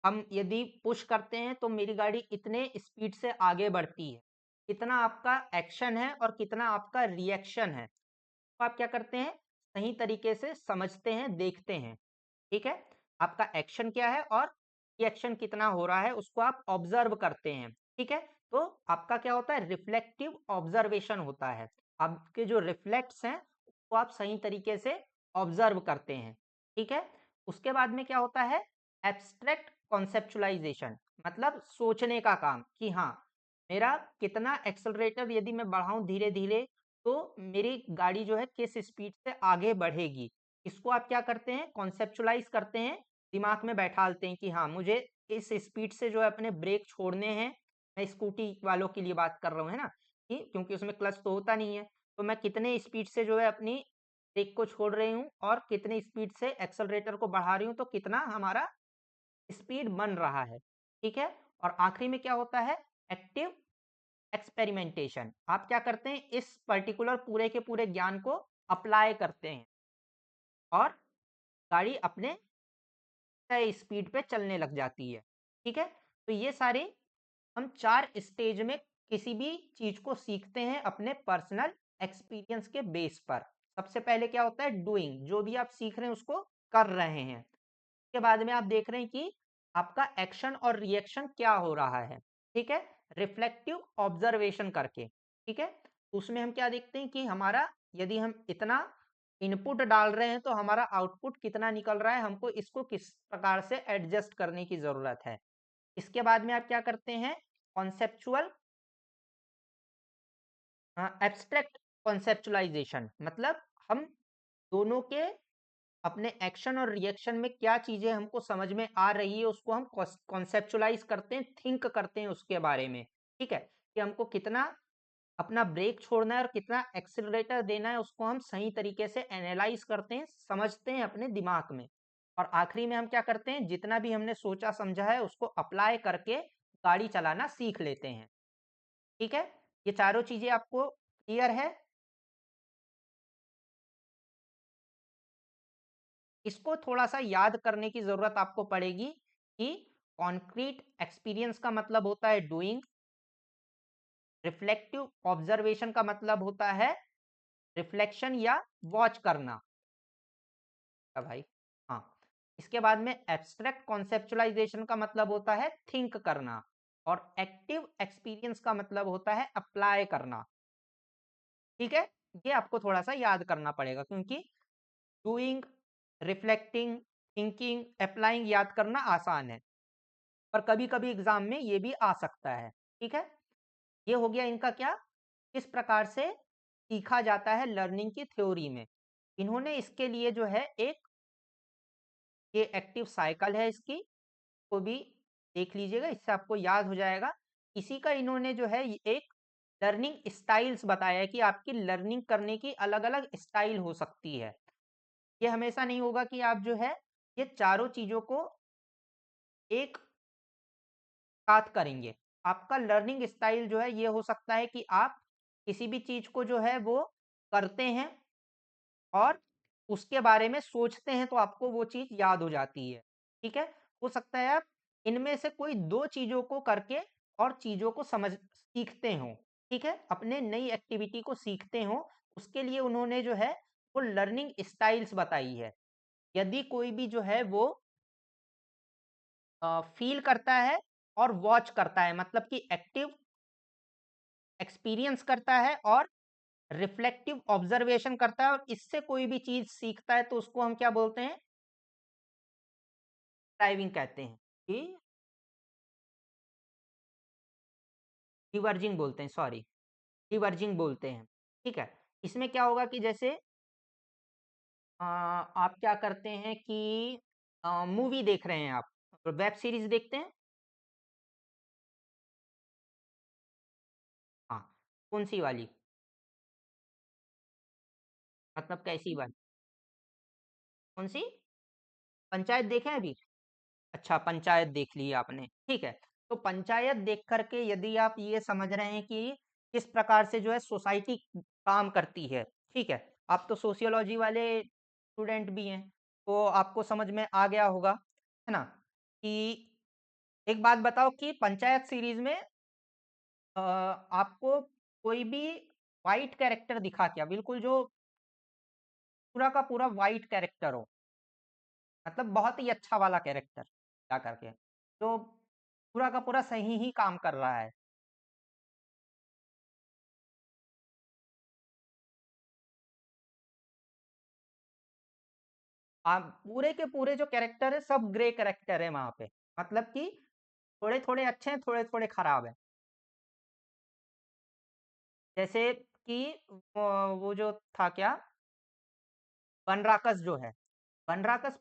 हम यदि पुश करते हैं तो मेरी गाड़ी इतने स्पीड से आगे बढ़ती है। कितना आपका एक्शन है और कितना आपका रिएक्शन है, तो आप क्या करते हैं, सही तरीके से समझते हैं, देखते हैं, ठीक है? आपका एक्शन क्या है और रिएक्शन कितना हो रहा है, उसको आप ऑब्जर्व करते हैं, ठीक है? तो आपका क्या होता है, रिफ्लेक्टिव ऑब्जर्वेशन होता है। आपके जो रिफ्लेक्ट्स हैं, वो आप सही तरीके से ऑब्जर्व करते हैं, ठीक है? उसके बाद में क्या होता है, एब्स्ट्रैक्ट कॉन्सेप्चुलाइजेशन, मतलब सोचने का काम कि हाँ, मेरा कितना एक्सेलरेटर यदि मैं बढ़ाऊं धीरे धीरे तो मेरी गाड़ी जो है किस स्पीड से आगे बढ़ेगी। इसको आप क्या करते हैं, कॉन्सेप्चुलाइज करते हैं, दिमाग में बैठालते हैं कि हाँ, मुझे इस स्पीड से जो है अपने ब्रेक छोड़ने हैं। मैं स्कूटी वालों के लिए बात कर रहा हूँ, है ना, कि क्योंकि उसमें क्लच तो होता नहीं है, तो मैं कितने स्पीड से जो है अपनी ब्रेक को छोड़ रही हूँ और कितने स्पीड से एक्सेलरेटर को बढ़ा रही हूँ, तो कितना हमारा स्पीड बन रहा है। ठीक है। और आखिरी में क्या होता है, एक्टिव एक्सपेरिमेंटेशन। आप क्या करते हैं, इस पर्टिकुलर पूरे के पूरे ज्ञान को अप्लाई करते हैं और गाड़ी अपने तय स्पीड पे चलने लग जाती है। ठीक है। तो ये सारे हम 4 स्टेज में किसी भी चीज को सीखते हैं अपने पर्सनल एक्सपीरियंस के बेस पर। सबसे पहले क्या होता है, डूइंग, जो भी आप सीख रहे हैं उसको कर रहे हैं। के बाद में आप देख रहे हैं कि आपका एक्शन और रिएक्शन क्या हो रहा है। ठीक है। रिफ्लेक्टिव ऑब्जर्वेशन करके। ठीक है। उसमें हम क्या देखते हैं कि हमारा, यदि हम इतना इनपुट डाल रहे हैं तो हमारा आउटपुट कितना निकल रहा है, हमको इसको किस प्रकार से एडजस्ट करने की जरूरत है। इसके बाद में आप क्या करते हैं, कॉन्सेप्चुअल एब्स्ट्रैक्ट कॉन्सेप्चुलाइजेशन, मतलब हम दोनों के अपने एक्शन और रिएक्शन में क्या चीजें हमको समझ में आ रही है उसको हम कॉन्सेप्चुलाइज करते हैं, थिंक करते हैं उसके बारे में। ठीक है। कि हमको कितना अपना ब्रेक छोड़ना है और कितना एक्सिलरेटर देना है, उसको हम सही तरीके से एनालाइज करते हैं, समझते हैं अपने दिमाग में। और आखिरी में हम क्या करते हैं, जितना भी हमने सोचा समझा है उसको अप्लाई करके गाड़ी चलाना सीख लेते हैं। ठीक है। ये चारों चीजें आपको क्लियर है। इसको थोड़ा सा याद करने की जरूरत आपको पड़ेगी कि कॉन्क्रीट एक्सपीरियंस का मतलब होता है डूइंग, रिफ्लेक्टिव ऑब्जर्वेशन का मतलब होता है रिफ्लेक्शन या वॉच करना। भाई, हाँ। इसके बाद में एब्स्ट्रैक्ट कॉन्सेप्चुलाइजेशन का मतलब होता है थिंक करना, और एक्टिव एक्सपीरियंस का मतलब होता है अप्लाई करना। ठीक है। ये आपको थोड़ा सा याद करना पड़ेगा, क्योंकि डूइंग, रिफ्लेक्टिंग, थिंकिंग, अप्लाइंग याद करना आसान है, पर कभी कभी एग्जाम में ये भी आ सकता है। ठीक है। ये हो गया इनका क्या, किस प्रकार से सीखा जाता है लर्निंग की थ्योरी में। इन्होंने इसके लिए जो है एक, ये एक्टिव साइकिल है इसकी, को भी देख लीजिएगा, इससे आपको याद हो जाएगा। इसी का इन्होंने जो है एक लर्निंग स्टाइल्स बताया है कि आपकी लर्निंग करने की अलग अलग स्टाइल हो सकती है। ये हमेशा नहीं होगा कि आप जो है ये चारों चीजों को एक साथ करेंगे। आपका लर्निंग स्टाइल जो है ये हो सकता है कि आप किसी भी चीज को जो है वो करते हैं और उसके बारे में सोचते हैं तो आपको वो चीज याद हो जाती है। ठीक है। हो सकता है आप इनमें से कोई दो चीजों को करके और चीजों को समझ सीखते हो। ठीक है। अपने नई एक्टिविटी को सीखते हो, उसके लिए उन्होंने जो है वो लर्निंग स्टाइल्स बताई है। यदि कोई भी जो है वो फील करता है और वॉच करता है, मतलब कि एक्टिव एक्सपीरियंस करता है और रिफ्लेक्टिव ऑब्जर्वेशन करता है और इससे कोई भी चीज सीखता है, तो उसको हम क्या बोलते हैं, ड्राइविंग कहते हैं, कि रिवर्जिंग बोलते हैं, सॉरी, रिवर्जिंग बोलते हैं। ठीक है। इसमें क्या होगा कि जैसे आप क्या करते हैं कि मूवी देख रहे हैं आप, वेब सीरीज देखते हैं। हाँ। कौन सी वाली, मतलब कैसी वाली, कौन सी, पंचायत देखे हैं अभी। अच्छा, पंचायत देख ली आपने, ठीक है। तो पंचायत देख करके यदि आप ये समझ रहे हैं कि किस प्रकार से जो है सोसाइटी काम करती है, ठीक है, आप तो सोशियोलॉजी वाले स्टूडेंट भी हैं, तो आपको समझ में आ गया होगा, है ना, कि एक बात बताओ कि पंचायत सीरीज में आपको कोई भी वाइट कैरेक्टर दिखा क्या, बिल्कुल जो पूरा का पूरा वाइट कैरेक्टर हो, मतलब बहुत ही अच्छा वाला कैरेक्टर क्या करके, जो पूरा का पूरा सही ही काम कर रहा है। आप पूरे के पूरे जो कैरेक्टर है सब ग्रे कैरेक्टर है वहां पे, मतलब कि थोड़े थोड़े अच्छे हैं, थोड़े थोड़े खराब हैं। जैसे कि वो जो था क्या, बनराकस जो है, बनराकस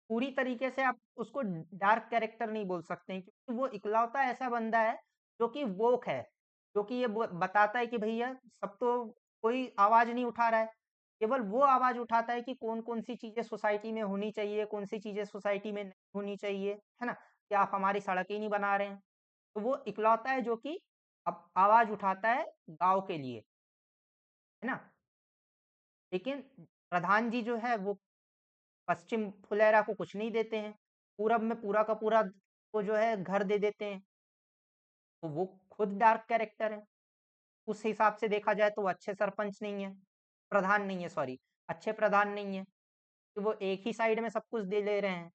पूरी तरीके से आप उसको डार्क कैरेक्टर नहीं बोल सकते हैं, क्योंकि वो इकलौता ऐसा बंदा है जो कि वोक है, जो कि ये बताता है कि भैया सब तो कोई आवाज नहीं उठा रहा है, केवल वो आवाज उठाता है कि कौन कौन सी चीजें सोसाइटी में होनी चाहिए, कौन सी चीजें सोसाइटी में नहीं होनी चाहिए, है ना, कि आप हमारी सड़क ही नहीं बना रहे हैं। तो वो इकलौता है जो कि अब आवाज उठाता है गांव के लिए, है ना। लेकिन प्रधान जी जो है वो पश्चिम फुलेरा को कुछ नहीं देते हैं, पूरब में पूरा का पूरा को जो है घर दे देते हैं, तो वो खुद डार्क कैरेक्टर है। उस हिसाब से देखा जाए तो वो अच्छे सरपंच नहीं है, प्रधान नहीं है, सॉरी, अच्छे प्रधान नहीं है, कि वो एक ही साइड में सब कुछ दे ले रहे हैं।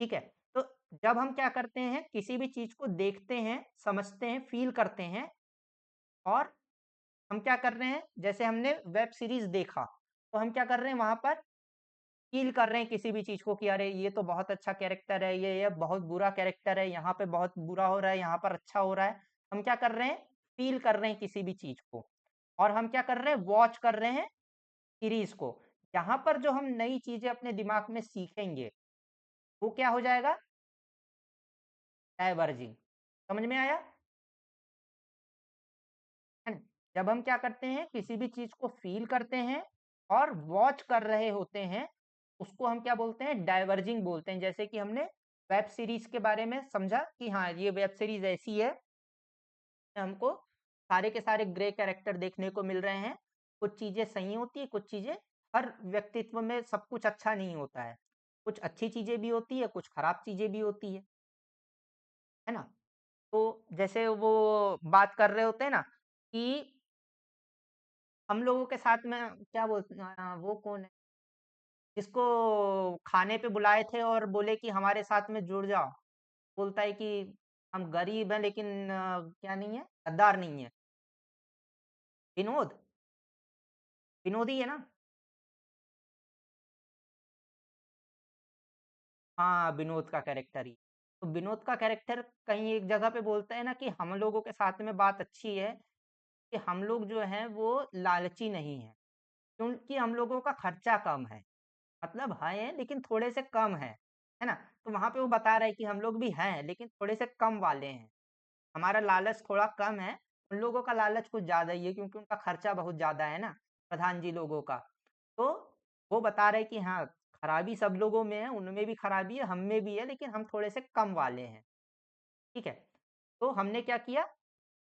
ठीक है, तो जब हम क्या करते हैं, किसी भी चीज को देखते हैं, समझते हैं, फील करते हैं, और हम क्या कर रहे हैं, जैसे हमने वेब सीरीज देखा, तो हम क्या कर रहे हैं वहां पर फील कर रहे हैं किसी भी चीज को कि अरे ये तो बहुत अच्छा कैरेक्टर है, ये बहुत बुरा कैरेक्टर है, यहाँ पे बहुत बुरा हो रहा है, यहाँ पर अच्छा हो रहा है। हम क्या कर रहे हैं, फील कर रहे हैं किसी भी चीज को, और हम क्या कर रहे हैं, वॉच कर रहे हैं सीरीज को। यहाँ पर जो हम नई चीजें अपने दिमाग में सीखेंगे वो क्या हो जाएगा, डाइवर्जिंग। समझ में आया, है ना? जब हम क्या करते हैं, किसी भी चीज को फील करते हैं और वॉच कर रहे होते हैं, उसको हम क्या बोलते हैं, डाइवर्जिंग बोलते हैं। जैसे कि हमने वेब सीरीज के बारे में समझा कि हाँ ये वेब सीरीज ऐसी है, हमको सारे के सारे ग्रे कैरेक्टर देखने को मिल रहे हैं, कुछ चीजें सही होती है, कुछ चीजें, हर व्यक्तित्व में सब कुछ अच्छा नहीं होता है, कुछ अच्छी चीजें भी होती है, कुछ खराब चीजें भी होती है ना। तो जैसे वो बात कर रहे होते हैं ना कि हम लोगों के साथ में क्या बोलते हैं, वो कौन है जिसको खाने पे बुलाए थे और बोले कि हमारे साथ में जुड़ जाओ, बोलता है कि हम गरीब हैं लेकिन क्या नहीं है, गद्दार नहीं है, विनोद, विनोद ही है ना। हाँ, विनोद का कैरेक्टर ही। तो विनोद का कैरेक्टर कहीं एक जगह पे बोलता है ना कि हम लोगों के साथ में बात अच्छी है कि हम लोग जो हैं वो लालची नहीं है, क्योंकि हम लोगों का खर्चा कम है, मतलब है लेकिन थोड़े से कम है ना। तो वहां पे वो बता रहा है कि हम लोग भी हैं लेकिन थोड़े से कम वाले हैं, हमारा लालच थोड़ा कम है, उन लोगों का लालच कुछ ज्यादा ही है क्योंकि उनका खर्चा बहुत ज्यादा है ना, प्रधान जी लोगों का। तो वो बता रहे कि हाँ, खराबी सब लोगों में है, उनमें भी खराबी है, हम में भी है, लेकिन हम थोड़े से कम वाले हैं। ठीक है, तो हमने क्या किया,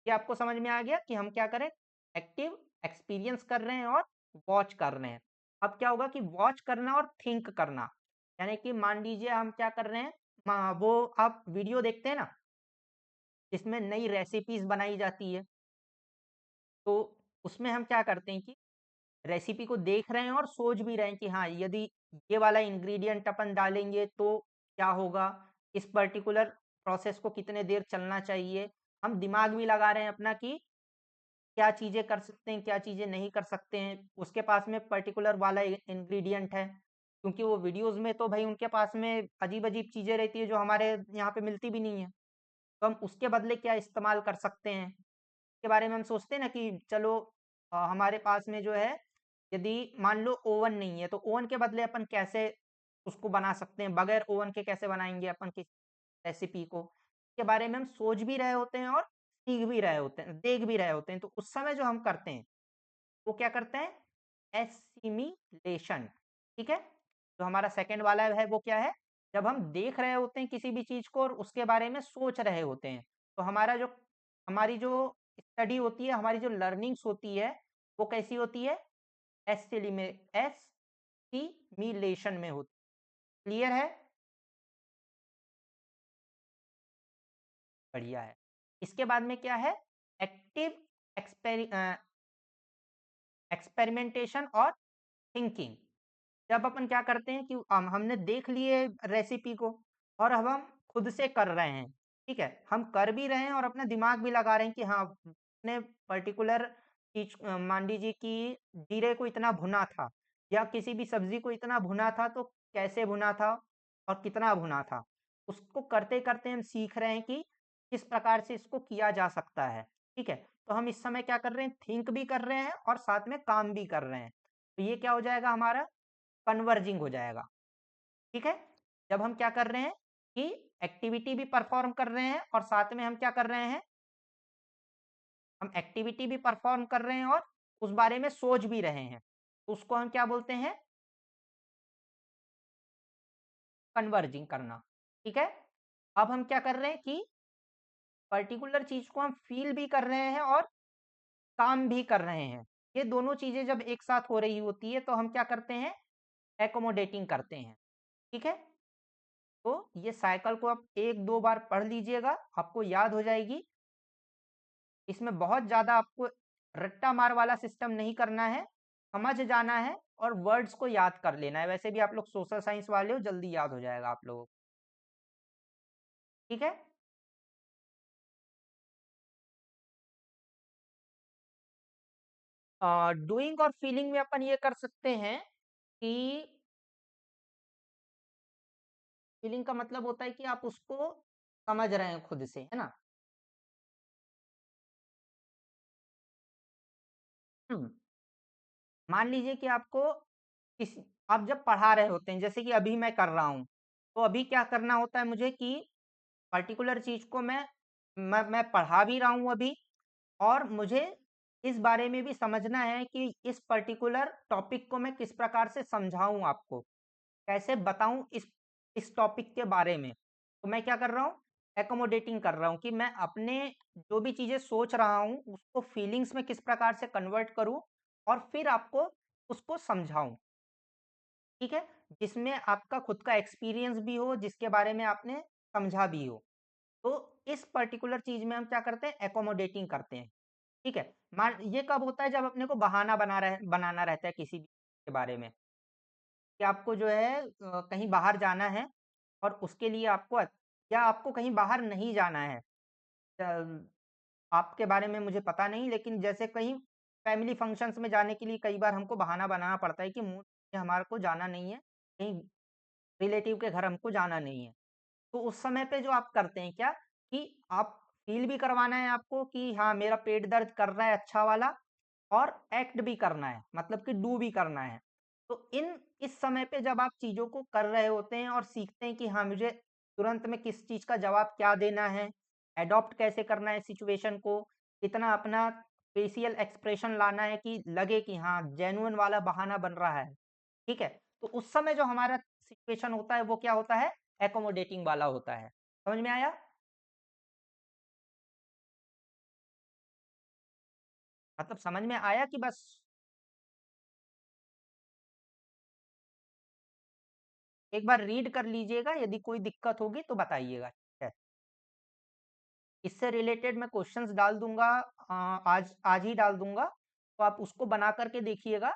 कि आपको समझ में आ गया कि हम क्या करें, एक्टिव एक्सपीरियंस कर रहे हैं और वॉच कर रहे हैं। अब क्या होगा कि वॉच करना और थिंक करना, यानी कि मान लीजिए हम क्या कर रहे हैं, वो आप वीडियो देखते हैं ना जिसमें नई रेसिपीज बनाई जाती है, तो उसमें हम क्या करते हैं कि रेसिपी को देख रहे हैं और सोच भी रहे हैं कि हाँ यदि ये वाला इंग्रेडिएंट अपन डालेंगे तो क्या होगा, इस पर्टिकुलर प्रोसेस को कितने देर चलना चाहिए, हम दिमाग भी लगा रहे हैं अपना कि क्या चीजें कर सकते हैं, क्या चीजें नहीं कर सकते हैं, उसके पास में पर्टिकुलर वाला इंग्रेडिएंट है, क्योंकि वो वीडियोस में तो भाई उनके पास में अजीब अजीब चीजें रहती है जो हमारे यहाँ पे मिलती भी नहीं है, तो हम उसके बदले क्या इस्तेमाल कर सकते हैं, के बारे में हम सोचते हैं ना कि चलो हमारे पास में जो है, यदि मान लो ओवन नहीं है तो ओवन के बदले अपन कैसे उसको बना सकते हैं, बगैर ओवन के कैसे बनाएंगे अपन किस रेसिपी को, के बारे में हम सोच भी रहे होते हैं और सीख भी रहे होते हैं, देख भी रहे होते हैं। तो उस समय जो हम करते हैं वो क्या करते हैं, एसिमिलेशन। ठीक है, जो हमारा सेकंड वाला है वो क्या है, जब हम देख रहे होते हैं किसी भी चीज को और उसके बारे में सोच रहे होते हैं, तो हमारी जो स्टडी होती है, हमारी जो लर्निंग्स होती है, वो कैसी होती है, एस्टिमिलेशन में होती। क्लियर है, बढ़िया है। इसके बाद में क्या है, एक्टिव एक्सपेरिमेंटेशन और थिंकिंग। जब अपन क्या करते हैं कि हमने देख लिए रेसिपी को और अब हम खुद से कर रहे हैं, ठीक है, हम कर भी रहे हैं और अपना दिमाग भी लगा रहे हैं कि हाँ अपने पर्टिकुलर चीज, मान लीजिए कि जीरे को इतना भुना था या किसी भी सब्जी को इतना भुना था, तो कैसे भुना था और कितना भुना था। उसको करते करते हम सीख रहे हैं कि किस प्रकार से इसको किया जा सकता है। ठीक है, तो हम इस समय क्या कर रहे हैं, थिंक भी कर रहे हैं और साथ में काम भी कर रहे हैं। तो ये क्या हो जाएगा, हमारा कन्वर्जिंग हो जाएगा। ठीक है, जब हम क्या कर रहे हैं कि एक्टिविटी भी परफॉर्म कर रहे हैं और साथ में हम क्या कर रहे हैं, हम एक्टिविटी भी परफॉर्म कर रहे हैं और उस बारे में सोच भी रहे हैं, तो उसको हम क्या बोलते हैं, कन्वर्जिंग करना। ठीक है, अब हम क्या कर रहे हैं कि पर्टिकुलर चीज को हम फील भी कर रहे हैं और काम भी कर रहे हैं। ये दोनों चीजें जब एक साथ हो रही होती है तो हम क्या करते हैं, एकोमोडेटिंग करते हैं। ठीक है, तो ये साइकिल को आप एक दो बार पढ़ लीजिएगा, आपको याद हो जाएगी। इसमें बहुत ज्यादा आपको रट्टा मार वाला सिस्टम नहीं करना है, समझ जाना है और वर्ड्स को याद कर लेना है। वैसे भी आप लोग सोशल साइंस वाले हो, जल्दी याद हो जाएगा आप लोगों को। ठीक है, डूइंग और फीलिंग में अपन ये कर सकते हैं कि फीलिंग का मतलब होता है कि आप उसको समझ रहे हैं खुद से, है ना। हम्म, मान लीजिए कि आपको किसी, आप जब पढ़ा रहे होते हैं, जैसे कि अभी मैं कर रहा हूँ, तो अभी क्या करना होता है मुझे कि पर्टिकुलर चीज को मैं पढ़ा भी रहा हूँ अभी, और मुझे इस बारे में भी समझना है कि इस पर्टिकुलर टॉपिक को मैं किस प्रकार से समझाऊं आपको, कैसे बताऊं इस टॉपिक के बारे में। तो मैं क्या कर रहा हूँ, एकोमोडेटिंग कर रहा हूँ कि मैं अपने जो भी चीजें सोच रहा हूँ उसको फीलिंग्स में किस प्रकार से कन्वर्ट करूँ और फिर आपको उसको समझाऊं। ठीक है, जिसमें आपका खुद का एक्सपीरियंस भी हो, जिसके बारे में आपने समझा भी हो। तो इस पर्टिकुलर चीज में हम क्या करते हैं, एकोमोडेटिंग करते हैं। ठीक है, मान ये कब होता है, जब अपने को बहाना बनाना रहता है किसी भी के बारे में, कि आपको जो है कहीं बाहर जाना है और उसके लिए आपको, या आपको कहीं बाहर नहीं जाना है। आपके बारे में मुझे पता नहीं, लेकिन जैसे कहीं फैमिली फंक्शंस में जाने के लिए कई बार हमको बहाना बनाना पड़ता है कि हमारे को जाना नहीं है, कहीं रिलेटिव के घर हमको जाना नहीं है। तो उस समय पे जो आप करते हैं क्या, कि आप फील भी करवाना है आपको कि हाँ मेरा पेट दर्द कर रहा है अच्छा वाला, और एक्ट भी करना है, मतलब कि डू भी करना है। तो इस समय पे जब आप चीजों को कर रहे होते हैं और सीखते हैं कि हाँ मुझे तुरंत में किस चीज का जवाब क्या देना है, एडॉप्ट कैसे करना है सिचुएशन को, कितना अपना फेशियल एक्सप्रेशन लाना है कि लगे कि हाँ जेन्युइन वाला बहाना बन रहा है। ठीक है, तो उस समय जो हमारा सिचुएशन होता है वो क्या होता है, एकोमोडेटिंग वाला होता है। समझ में आया। मतलब समझ में आया कि बस। एक बार रीड कर लीजिएगा, यदि कोई दिक्कत होगी तो बताइएगा, ठीक है। इससे रिलेटेड मैं क्वेश्चंस डाल दूंगा, आज आज ही डाल दूंगा, तो आप उसको बना करके देखिएगा।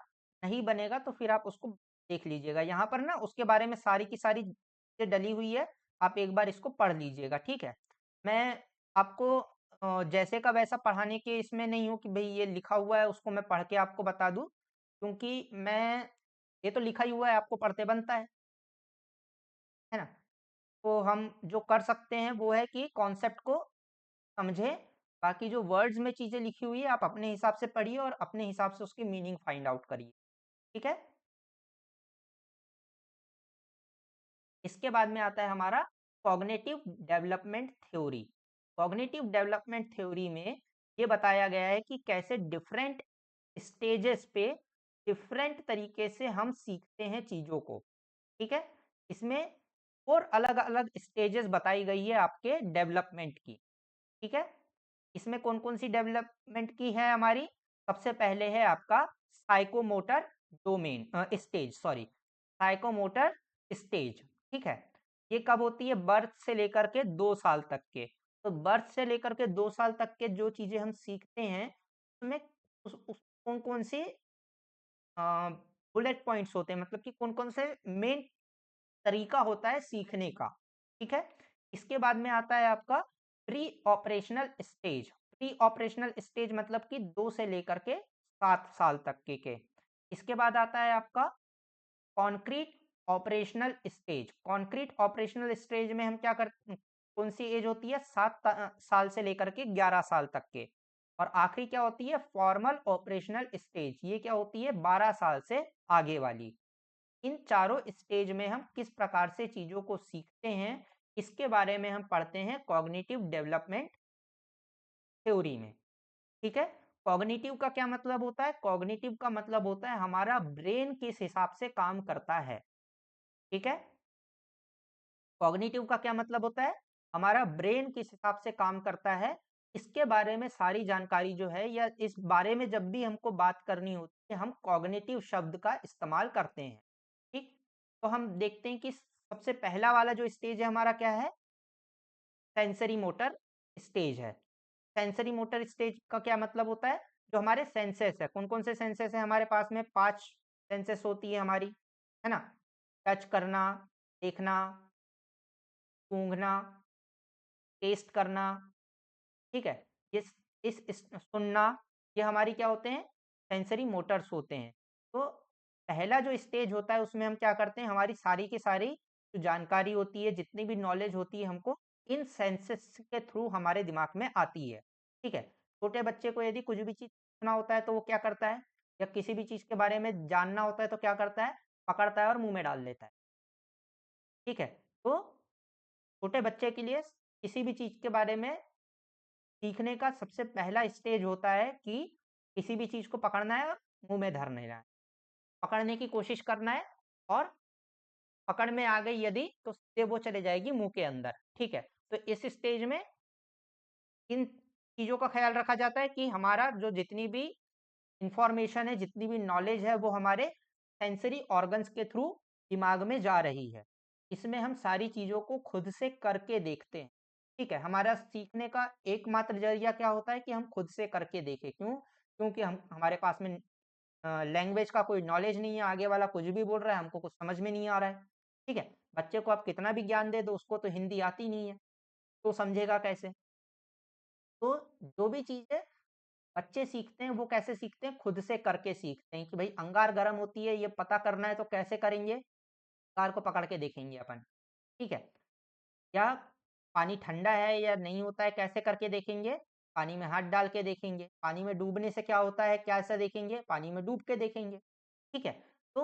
नहीं बनेगा तो फिर आप उसको देख लीजिएगा, यहाँ पर ना उसके बारे में सारी की सारी चीजें डली हुई है। आप एक बार इसको पढ़ लीजिएगा, ठीक है। मैं आपको जैसे का वैसा पढ़ाने के इसमें नहीं हूँ कि भाई ये लिखा हुआ है उसको मैं पढ़ के आपको बता दूं, क्योंकि मैं, ये तो लिखा ही हुआ है, आपको पढ़ते बनता है ना। तो हम जो कर सकते हैं वो है कि कॉन्सेप्ट को समझे, बाकी जो वर्ड्स में चीजें लिखी हुई है आप अपने हिसाब से पढ़िए और अपने हिसाब से उसकी मीनिंग फाइंड आउट करिए। ठीक है, इसके बाद में आता है हमारा cognitive development theory. Cognitive development theory में ये बताया गया है कि कैसे डिफरेंट स्टेजेस पे डिफरेंट तरीके से हम सीखते हैं चीजों को। ठीक है, इसमें और अलग अलग स्टेजेस बताई गई है आपके डेवलपमेंट की। ठीक है, इसमें कौन कौन सी डेवलपमेंट की है हमारी, सबसे पहले है आपका psychomotor domain stage, sorry, psychomotor stage. ठीक है, ये कब होती है, बर्थ से लेकर के 2 साल तक के। तो बर्थ से लेकर के 2 साल तक के जो चीजें हम सीखते हैं उसमें कौन कौन सी बुलेट पॉइंट्स होते हैं, मतलब कि कौन कौन से मेन तरीका होता है सीखने का। ठीक है, इसके बाद में आता है आपका pre operational stage. Pre operational stage मतलब कि 2 से लेकर के 7 साल तक के। इसके बाद आता है आपका concrete operational stage. Concrete operational stage में हम क्या कर कौन सी एज होती है? 7 साल से लेकर के 11 साल तक के। और आखिरी क्या होती है? Formal operational stage. ये क्या होती है? 12 साल से आगे वाली। इन चारों स्टेज में हम किस प्रकार से चीजों को सीखते हैं, इसके बारे में हम पढ़ते हैं कॉग्निटिव डेवलपमेंट थ्योरी में। ठीक है। कॉग्निटिव का क्या मतलब होता है? कॉग्निटिव का मतलब होता है हमारा ब्रेन किस हिसाब से काम करता है। ठीक है। कॉग्निटिव का क्या मतलब होता है? हमारा ब्रेन किस हिसाब से काम करता है, इसके बारे में सारी जानकारी जो है, या इस बारे में जब भी हमको बात करनी होती है, हम कॉग्निटिव शब्द का इस्तेमाल करते हैं। ठीक। तो हम देखते हैं कि सबसे पहला वाला जो स्टेज है हमारा क्या है? सेंसरी मोटर स्टेज है। सेंसरी मोटर स्टेज का क्या मतलब होता है? जो हमारे सेंसेस है, कौन कौन से सेंसेस है हमारे पास में? 5 सेंसेस होती है हमारी, है ना? टच करना, देखना, सूंघना, टेस्ट करना। ठीक है। इस सुनना, ये हमारी क्या होते हैं? सेंसरी मोटर्स होते हैं। तो पहला जो स्टेज होता है उसमें हम क्या करते हैं? हमारी सारी की सारी जो जानकारी होती है, जितनी भी नॉलेज होती है, हमको इन सेंसेस के थ्रू हमारे दिमाग में आती है। ठीक है। छोटे बच्चे को यदि कुछ भी चीज सीखना होता है तो वो क्या करता है? या किसी भी चीज के बारे में जानना होता है तो क्या करता है? पकड़ता है और मुंह में डाल देता है। ठीक है। तो छोटे बच्चे के लिए किसी भी चीज के बारे में सीखने का सबसे पहला स्टेज होता है कि किसी भी चीज को पकड़ना है और मुंह में धर लेना है, पकड़ने की कोशिश करना है, और पकड़ में आ गई यदि तो सीधे वो चले जाएगी मुंह के अंदर। ठीक है। तो इस स्टेज में इन चीजों का ख्याल रखा जाता है कि हमारा जो जितनी भी इंफॉर्मेशन है, जितनी भी नॉलेज है, वो हमारे सेंसरी ऑर्गन्स के थ्रू दिमाग में जा रही है। इसमें हम सारी चीज़ों को खुद से करके देखते हैं। ठीक है। हमारा सीखने का एकमात्र जरिया क्या होता है? कि हम खुद से करके देखें। क्यों? क्योंकि हम हमारे पास में लैंग्वेज का कोई नॉलेज नहीं है, आगे वाला कुछ भी बोल रहा है, हमको कुछ समझ में नहीं आ रहा है। ठीक है। बच्चे को आप कितना भी ज्ञान दे दो, उसको तो हिंदी आती नहीं है, तो समझेगा कैसे? तो जो भी चीज़ें बच्चे सीखते हैं वो कैसे सीखते हैं? खुद से करके सीखते हैं कि भाई अंगार गर्म होती है, ये पता करना है तो कैसे करेंगे? अंगार को पकड़ के देखेंगे अपन। ठीक है। या पानी ठंडा है या नहीं होता है, कैसे करके देखेंगे? पानी में हाथ डाल के देखेंगे। पानी में डूबने से क्या होता है, कैसे देखेंगे? पानी में डूब के देखेंगे। ठीक है। तो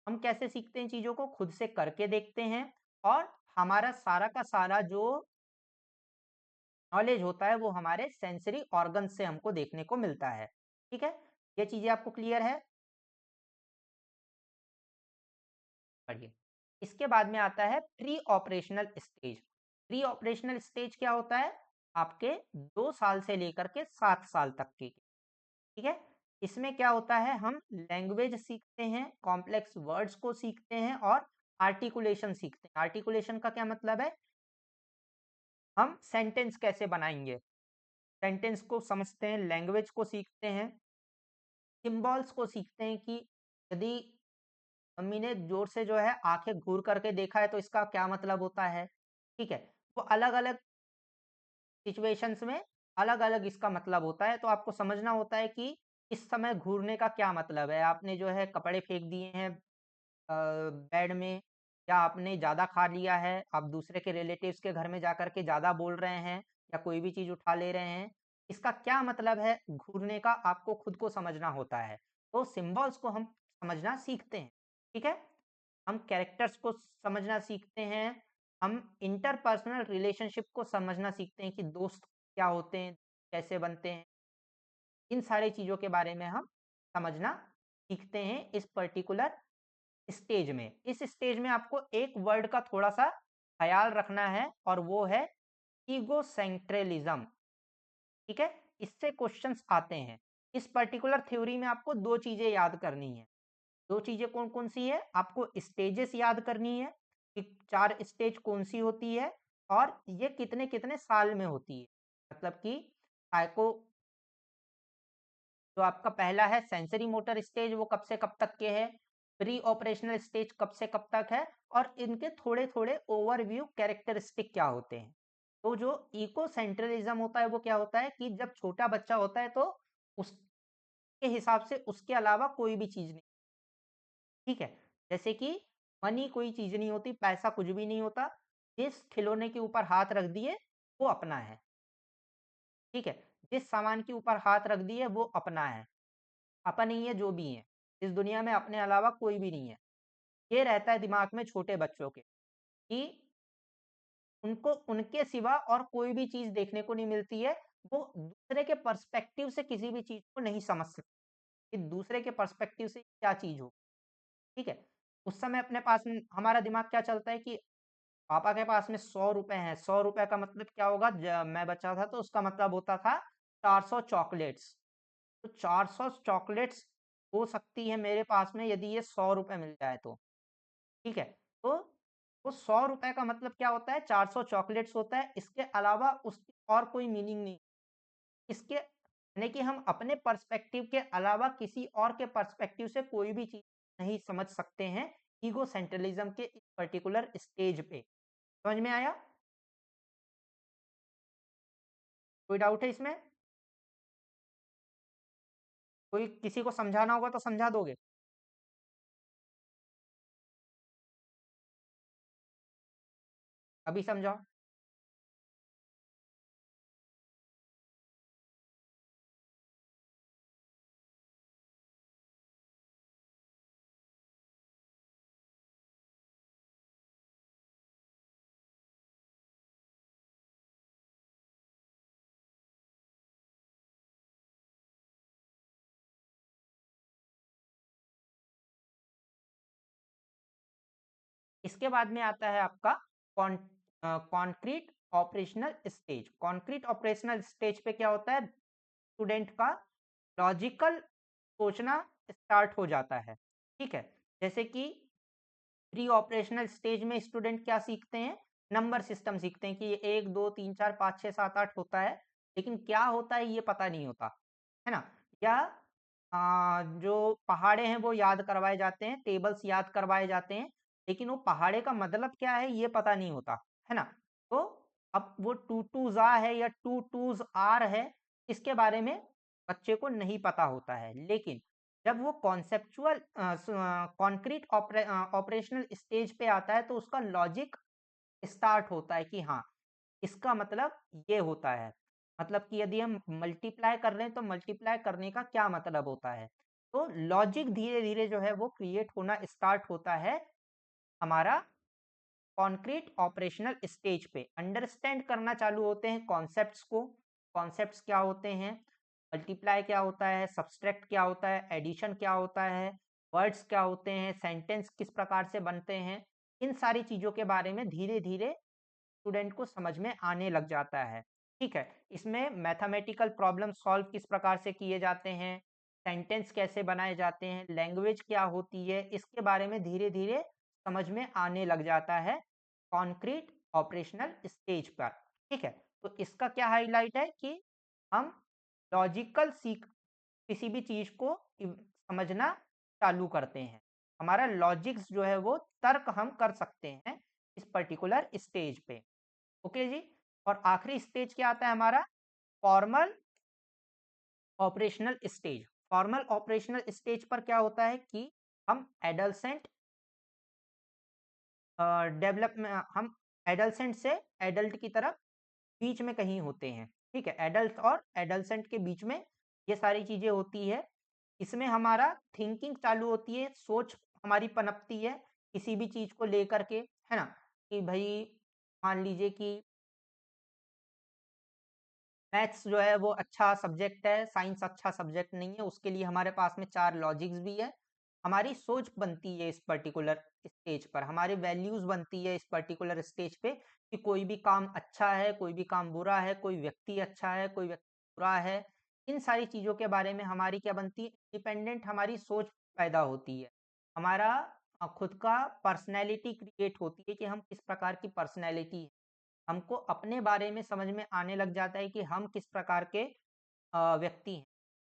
हम कैसे सीखते हैं चीजों को? खुद से करके देखते हैं, और हमारा सारा का सारा जो नॉलेज होता है वो हमारे सेंसरी ऑर्गन से हमको देखने को मिलता है। ठीक है। ये चीजें आपको क्लियर है? बढ़िया। इसके बाद में आता है pre operational stage. Pre operational stage क्या होता है? आपके 2 साल से लेकर के 7 साल तक की। ठीक है। इसमें क्या होता है? हम लैंग्वेज सीखते हैं, कॉम्प्लेक्स वर्ड्स को सीखते हैं, और आर्टिकुलेशन सीखते हैं। आर्टिकुलेशन का क्या मतलब है? हम सेंटेंस कैसे बनाएंगे, सेंटेंस को समझते हैं, लैंग्वेज को सीखते हैं, सिंबल्स को सीखते हैं कि यदि मम्मी ने जोर से जो है आंखें घूर करके देखा है तो इसका क्या मतलब होता है। ठीक है। तो अलग अलग सिचुएशंस में अलग अलग इसका मतलब होता है, तो आपको समझना होता है कि इस समय घूरने का क्या मतलब है। आपने जो है कपड़े फेंक दिए हैं बेड में, या आपने ज़्यादा खा लिया है, आप दूसरे के रिलेटिव्स के घर में जाकर के ज़्यादा बोल रहे हैं, या कोई भी चीज़ उठा ले रहे हैं, इसका क्या मतलब है घूरने का, आपको खुद को समझना होता है। तो सिंबल्स को हम समझना सीखते हैं। ठीक है। हम कैरेक्टर्स को समझना सीखते हैं, हम इंटरपर्सनल रिलेशनशिप को समझना सीखते हैं कि दोस्त क्या होते हैं, कैसे बनते हैं। इन सारी चीज़ों के बारे में हम समझना सीखते हैं इस पर्टिकुलर स्टेज में। इस स्टेज में आपको एक वर्ड का थोड़ा सा ख्याल रखना है, और वो है ईगोसेंट्रलिज्म। ठीक है। इससे क्वेश्चंस आते हैं। इस पर्टिकुलर थ्योरी में आपको दो चीजें याद करनी है। दो चीजें कौन कौन सी है? आपको स्टेजेस याद करनी है कि 4 स्टेज कौन सी होती है, और ये कितने कितने साल में होती है। मतलब कि साइको जो आपका पहला है सेंसरी मोटर स्टेज, वो कब से कब तक के है? प्री ऑपरेशनल स्टेज कब से कब तक है? और इनके थोड़े थोड़े ओवरव्यू कैरेक्टरिस्टिक क्या होते हैं। तो जो इको सेंट्रलिज्म होता है वो क्या होता है कि जब छोटा बच्चा होता है तो उसके हिसाब से उसके अलावा कोई भी चीज नहीं। ठीक है। जैसे कि मनी कोई चीज नहीं होती, पैसा कुछ भी नहीं होता। जिस खिलौने के ऊपर हाथ रख दिए वो अपना है। ठीक है, जिस सामान के ऊपर हाथ रख दिए वो अपना है। अपन ही है जो भी है, इस दुनिया में अपने अलावा कोई भी नहीं है। ये रहता है दिमाग में छोटे बच्चों के कि उनको उनके सिवा और कोई भी चीज देखने को नहीं मिलती है। वो दूसरे के पर्सपेक्टिव से किसी भी चीज को नहीं समझ सकते कि दूसरे के पर्सपेक्टिव से क्या चीज हो। ठीक है, उस समय अपने पास हमारा दिमाग क्या चलता है कि पापा के पास में 100 रुपए हैं, 100 रुपए का मतलब क्या होगा, मैं बच्चा था तो उसका मतलब होता था 400 चॉकलेट्स। तो 400 चॉकलेट्स हो सकती है मेरे पास में यदि ये 100 रुपए मिल जाए तो। ठीक है, तो वो 100 रुपए का मतलब क्या होता है, 400 चॉकलेट्स होता है, इसके अलावा उसकी और कोई मीनिंग नहीं। इसके यानी कि हम अपने पर्सपेक्टिव के अलावा किसी और के पर्सपेक्टिव से कोई भी चीज नहीं समझ सकते हैं ईगो सेंट्रलिज्म के इस पर्टिकुलर स्टेज पे। समझ में आया? कोई डाउट है इसमें? कोई किसी को समझाना होगा तो समझा दोगे? अभी समझाओ। इसके बाद में आता है आपका concrete operational stage. Concrete operational stage पे क्या होता है, स्टूडेंट का लॉजिकल सोचना स्टार्ट हो जाता है। ठीक है, जैसे कि प्री ऑपरेशनल स्टेज में स्टूडेंट क्या सीखते हैं, नंबर सिस्टम सीखते हैं कि ये 1 2 3 4 5 6 7 8 होता है, लेकिन क्या होता है ये पता नहीं होता है ना। या जो पहाड़े हैं वो याद करवाए जाते हैं, टेबल्स याद करवाए जाते हैं, लेकिन वो पहाड़े का मतलब क्या है ये पता नहीं होता है ना। तो अब वो टू टू जा है या टू टूज आर है, इसके बारे में बच्चे को नहीं पता होता है। लेकिन जब वो कॉन्सेप्चुअल कॉन्क्रीट ऑपरेशनल स्टेज पे आता है तो उसका लॉजिक स्टार्ट होता है कि हाँ, इसका मतलब ये होता है। मतलब कि यदि हम मल्टीप्लाई कर रहे हैं तो मल्टीप्लाई करने का क्या मतलब होता है। तो लॉजिक धीरे धीरे जो है वो क्रिएट होना स्टार्ट होता है हमारा कॉन्क्रीट ऑपरेशनल स्टेज पे। अंडरस्टैंड करना चालू होते हैं कॉन्सेप्ट्स को। कॉन्सेप्ट्स क्या होते हैं, मल्टीप्लाई क्या होता है, सब्सट्रैक्ट क्या होता है, एडिशन क्या होता है, वर्ड्स क्या होते हैं, सेंटेंस किस प्रकार से बनते हैं, इन सारी चीज़ों के बारे में धीरे धीरे स्टूडेंट को समझ में आने लग जाता है। ठीक है, इसमें मैथमेटिकल प्रॉब्लम सॉल्व किस प्रकार से किए जाते हैं, सेंटेंस कैसे बनाए जाते हैं, लैंग्वेज क्या होती है, इसके बारे में धीरे धीरे समझ में आने लग जाता है कॉन्क्रीट ऑपरेशनल स्टेज पर। ठीक है, तो इसका क्या हाईलाइट है कि हम लॉजिकल सीख किसी भी चीज को समझना चालू करते हैं। हमारा लॉजिक्स जो है वो तर्क हम कर सकते हैं इस पर्टिकुलर स्टेज पे। ओके जी। और आखिरी स्टेज क्या आता है हमारा, formal operational stage. Formal operational stage पर क्या होता है कि हम एडल्सेंट डेवलप में हम एडल्सेंट से एडल्ट की तरफ बीच में कहीं होते हैं। ठीक है, एडल्ट और एडल्सेंट के बीच में ये सारी चीजें होती है। इसमें हमारा थिंकिंग चालू होती है, सोच हमारी पनपती है किसी भी चीज को लेकर के, है ना। कि भाई मान लीजिए कि मैथ्स जो है वो अच्छा सब्जेक्ट है, साइंस अच्छा सब्जेक्ट नहीं है, उसके लिए हमारे पास में 4 लॉजिक्स भी है। हमारी सोच बनती है इस पर्टिकुलर स्टेज पर, हमारी वैल्यूज बनती है इस पर्टिकुलर स्टेज पे कि कोई भी काम अच्छा है, कोई भी काम बुरा है, कोई व्यक्ति अच्छा है, कोई व्यक्ति बुरा है। इन सारी चीजों के बारे में हमारी क्या बनती है, इंडिपेंडेंट हमारी सोच पैदा होती है। हमारा खुद का पर्सनैलिटी क्रिएट होती है कि हम किस प्रकार की पर्सनैलिटी, हमको अपने बारे में समझ में आने लग जाता है कि हम किस प्रकार के व्यक्ति हैं।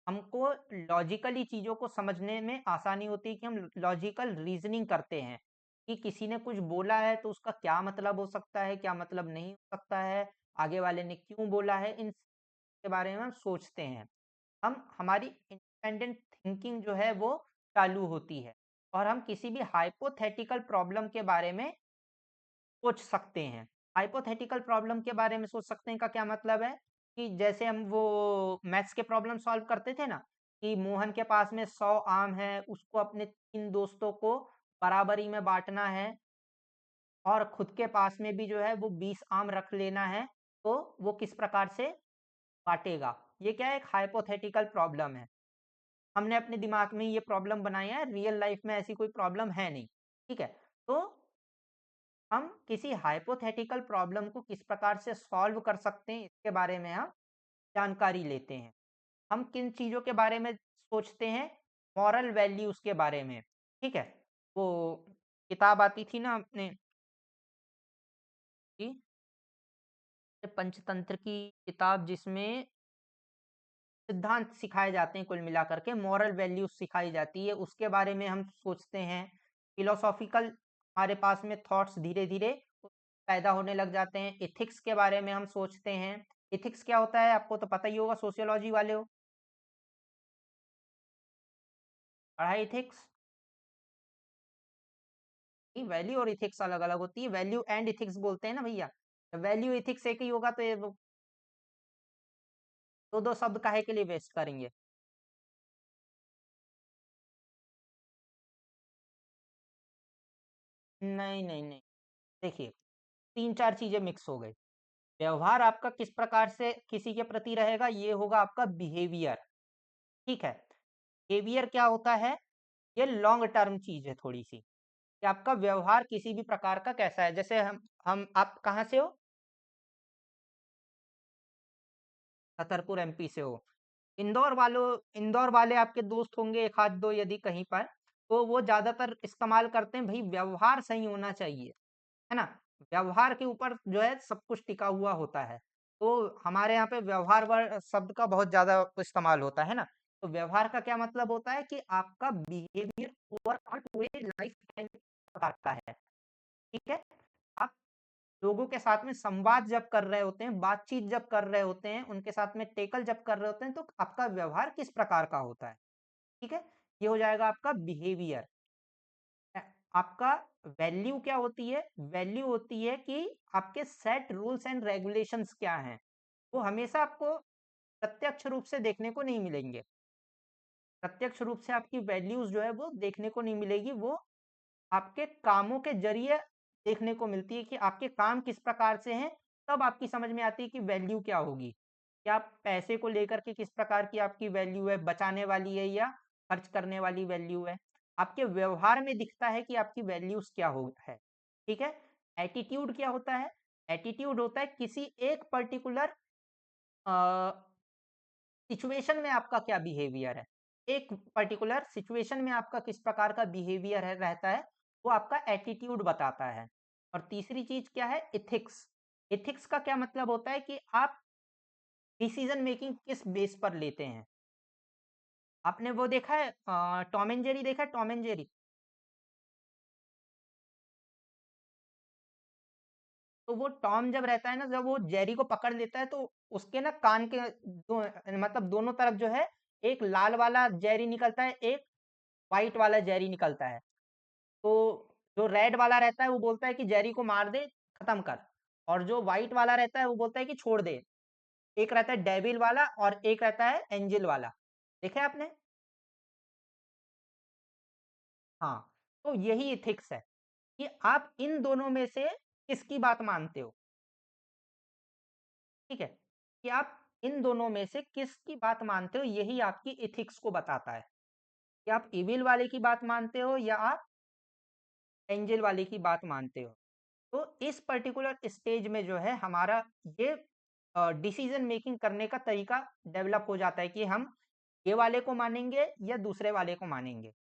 हमको लॉजिकली चीज़ों को समझने में आसानी होती है कि हम लॉजिकल रीजनिंग करते हैं कि किसी ने कुछ बोला है तो उसका क्या मतलब हो सकता है, क्या मतलब नहीं हो सकता है, आगे वाले ने क्यों बोला है, इन के बारे में हम सोचते हैं। हम हमारी इंडिपेंडेंट थिंकिंग जो है वो चालू होती है और हम किसी भी हाइपोथेटिकल प्रॉब्लम के बारे में सोच सकते हैं। हाइपोथेटिकल प्रॉब्लम के बारे में सोच सकते हैं का क्या मतलब है कि जैसे हम वो मैथ्स के प्रॉब्लम सॉल्व करते थे ना, कि मोहन के पास में 100 आम है, उसको अपने 3 दोस्तों को बराबरी में बाँटना है और खुद के पास में भी जो है वो 20 आम रख लेना है, तो वो किस प्रकार से बाँटेगा? ये क्या है? एक हाइपोथेटिकल प्रॉब्लम है। हमने अपने दिमाग में ये प्रॉब्लम बनाई है, रियल लाइफ में ऐसी कोई प्रॉब्लम है नहीं, ठीक है? तो हम किसी हाइपोथेटिकल प्रॉब्लम को किस प्रकार से सॉल्व कर सकते हैं, इसके बारे में हम जानकारी लेते हैं। हम किन चीज़ों के बारे में सोचते हैं? मॉरल वैल्यूज़ के बारे में, ठीक है? वो किताब आती थी ना अपने की पंचतंत्र की किताब जिसमें सिद्धांत सिखाए जाते हैं कुल मिलाकर के, मॉरल वैल्यूज़ सिखाई जाती है, उसके बारे में हम सोचते हैं। फिलोसॉफिकल हमारे पास में थॉट्स धीरे-धीरे पैदा होने लग जाते हैं। एथिक्स के बारे में हम सोचते हैं। एथिक्स क्या होता है आपको तो पता ही होगा, सोशियोलॉजी वाले हो, पढ़ा है एथिक्स? नहीं, वैल्यू और एथिक्स अलग-अलग होती है। वैल्यू एंड एथिक्स बोलते हैं ना भैया। वैल्यू एथिक्स एक ही होगा तो ये 2-2 शब्द काहे के लिए वेस्ट करेंगे? नहीं, नहीं, नहीं। देखिए, 3-4 चीज़ें मिक्स हो गई। व्यवहार आपका किस प्रकार से किसी के प्रति रहेगा, ये होगा आपका बिहेवियर, ठीक है? बिहेवियर क्या होता है? ये लॉन्ग टर्म चीज़ है थोड़ी-सी, कि आपका व्यवहार किसी भी प्रकार का कैसा है। जैसे हम आप कहाँ से हो? छतरपुर एमपी से हो। इंदौर वाले आपके दोस्त होंगे 1 आध 2 यदि कहीं पर, तो वो ज़्यादातर इस्तेमाल करते हैं भई व्यवहार सही होना चाहिए, है ना? व्यवहार के ऊपर जो है सब कुछ टिका हुआ होता है। तो हमारे यहाँ पे व्यवहार शब्द का बहुत ज़्यादा इस्तेमाल होता है ना? तो व्यवहार का क्या मतलब होता है कि आपका बिहेवियर ओवरऑल पूरे लाइफ टाइम बताता है, ठीक है? आप लोगों के साथ में संवाद जब कर रहे होते हैं, बातचीत जब कर रहे होते हैं, उनके साथ में टेकल जब कर रहे होते हैं, तो आपका व्यवहार किस प्रकार का होता है, ठीक है? ये हो जाएगा आपका बिहेवियर। अ, आपका वैल्यू क्या होती है? वैल्यू होती है कि आपके सेट रूल्स एंड रेगुलेशंस क्या हैं? वो हमेशा आपको प्रत्यक्ष रूप से देखने को नहीं मिलेंगे। प्रत्यक्ष रूप से आपकी वैल्यूज़ जो है वो देखने को नहीं मिलेगी, वो आपके कामों के ज़रिए देखने को मिलती है कि आपके काम किस प्रकार से हैं, तब आपकी समझ में आती है कि वैल्यू क्या होगी। क्या आप पैसे को लेकर के किस प्रकार की आपकी वैल्यू है, बचाने वाली है या खर्च करने वाली वैल्यू है? आपके व्यवहार में दिखता है कि आपकी वैल्यूज़ क्या हो है, ठीक है? एटीट्यूड क्या होता है? एटीट्यूड होता है किसी एक पर्टिकुलर अ, सिचुएशन में आपका क्या बिहेवियर है। एक पर्टिकुलर सिचुएशन में आपका किस प्रकार का बिहेवियर है रहता है, वो आपका एटीट्यूड बताता है। और तीसरी चीज़ क्या है? एथिक्स। एथिक्स का क्या मतलब होता है कि आप डिसीज़न मेकिंग किस बेस पर लेते हैं। आपने वो देखा है टॉम एंड जेरी देखा है टॉम एंड जेरी? तो वो टॉम जब रहता है ना, जब वो जेरी को पकड़ लेता है तो उसके ना कान के मतलब दोनों तरफ जो है एक लाल वाला जेरी निकलता है, एक व्हाइट वाला जेरी निकलता है। तो जो रेड वाला रहता है वो बोलता है कि जेरी को मार दे, खत्म कर। और जो व्हाइट वाला रहता है वो बोलता है कि छोड़ दे। एक रहता है डेविल वाला और एक रहता है एंजल वाला। देखे आपने? हाँ, तो यही एथिक्स है कि आप इन दोनों में से किसकी बात मानते हो, ठीक है? कि आप इन दोनों में से किसकी बात मानते हो, यही आपकी एथिक्स को बताता है कि आप इविल वाले की बात मानते हो या आप एंजल वाले की बात मानते हो। तो इस पर्टिकुलर स्टेज में जो है हमारा ये डिसीजन मेकिंग करने का तरीका डेवलप हो जाता है कि हम ये वाले को मानेंगे या दूसरे वाले को मानेंगे।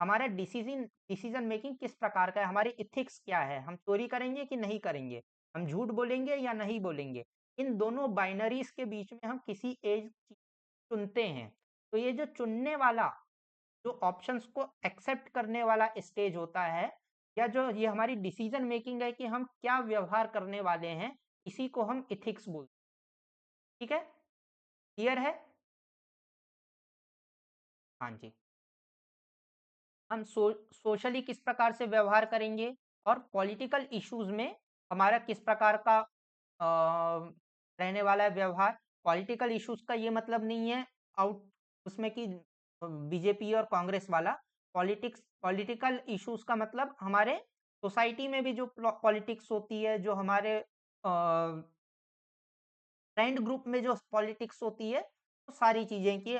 हमारा डिसीजन डिसीजन मेकिंग किस प्रकार का है, हमारी एथिक्स क्या है, हम चोरी करेंगे कि नहीं करेंगे, हम झूठ बोलेंगे या नहीं बोलेंगे। इन दोनों बाइनरीज के बीच में हम किसी एज चुनते हैं। तो ये जो चुनने वाला, जो ऑप्शंस को एक्सेप्ट करने वाला स्टेज होता है, या जो ये हमारी डिसीजन मेकिंग है कि हम क्या व्यवहार करने वाले हैं, इसी को हम एथिक्स बोलते हैं। ठीक है? क्लियर है? हाँ जी। हम सोशली किस प्रकार से व्यवहार करेंगे और पॉलिटिकल इश्यूज में हमारा किस प्रकार का रहने वाला है व्यवहार। पॉलिटिकल इश्यूज का ये मतलब नहीं है आउट उसमें कि बीजेपी और कांग्रेस वाला। पॉलिटिकल इश्यूज का मतलब हमारे सोसाइटी में भी जो पॉलिटिक्स होती है, जो हमारे फ्रेंड ग्रुप में जो पॉलिटिक्स होती है, तो सारी चीजें की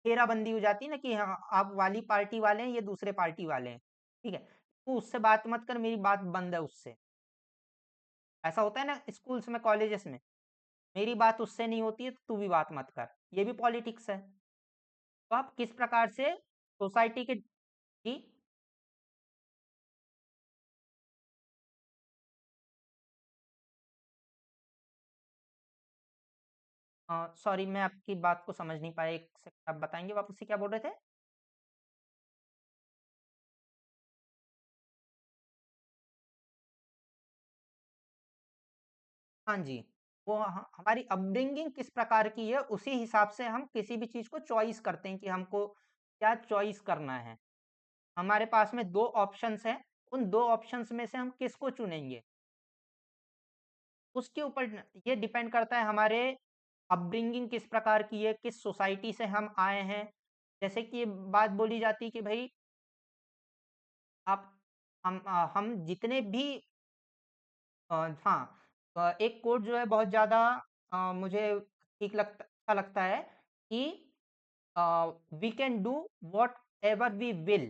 घेराबंदी हो जाती है ना कि हाँ आप वाली पार्टी वाले हैं, ये दूसरे पार्टी वाले हैं, ठीक है, तो उससे बात मत कर, मेरी बात बंद है उससे। ऐसा होता है ना स्कूल्स में, कॉलेजेस में, मेरी बात उससे नहीं होती है तो तू भी बात मत कर, ये भी पॉलिटिक्स है। तो आप किस प्रकार से सोसाइटी के जी सॉरी मैं आपकी बात को समझ नहीं पाया, एक सेकंड आप बताएंगे वापस से क्या बोल रहे थे। हाँ जी, वो हमारी अपब्रिंगिंग किस प्रकार की है उसी हिसाब से हम किसी भी चीज को चॉइस करते हैं कि हमको क्या चॉइस करना है। हमारे पास में दो ऑप्शंस हैं, उन दो ऑप्शंस में से हम किसको चुनेंगे, उसके ऊपर ये डिपेंड करता है हमारे अपब्रिंगिंग किस प्रकार की है, किस सोसाइटी से हम आए हैं। जैसे कि ये बात बोली जाती है कि भाई आप हम जितने भी हाँ, एक कोट जो है बहुत ज़्यादा मुझे ठीक लगता अच्छा लगता है कि we can do whatever we will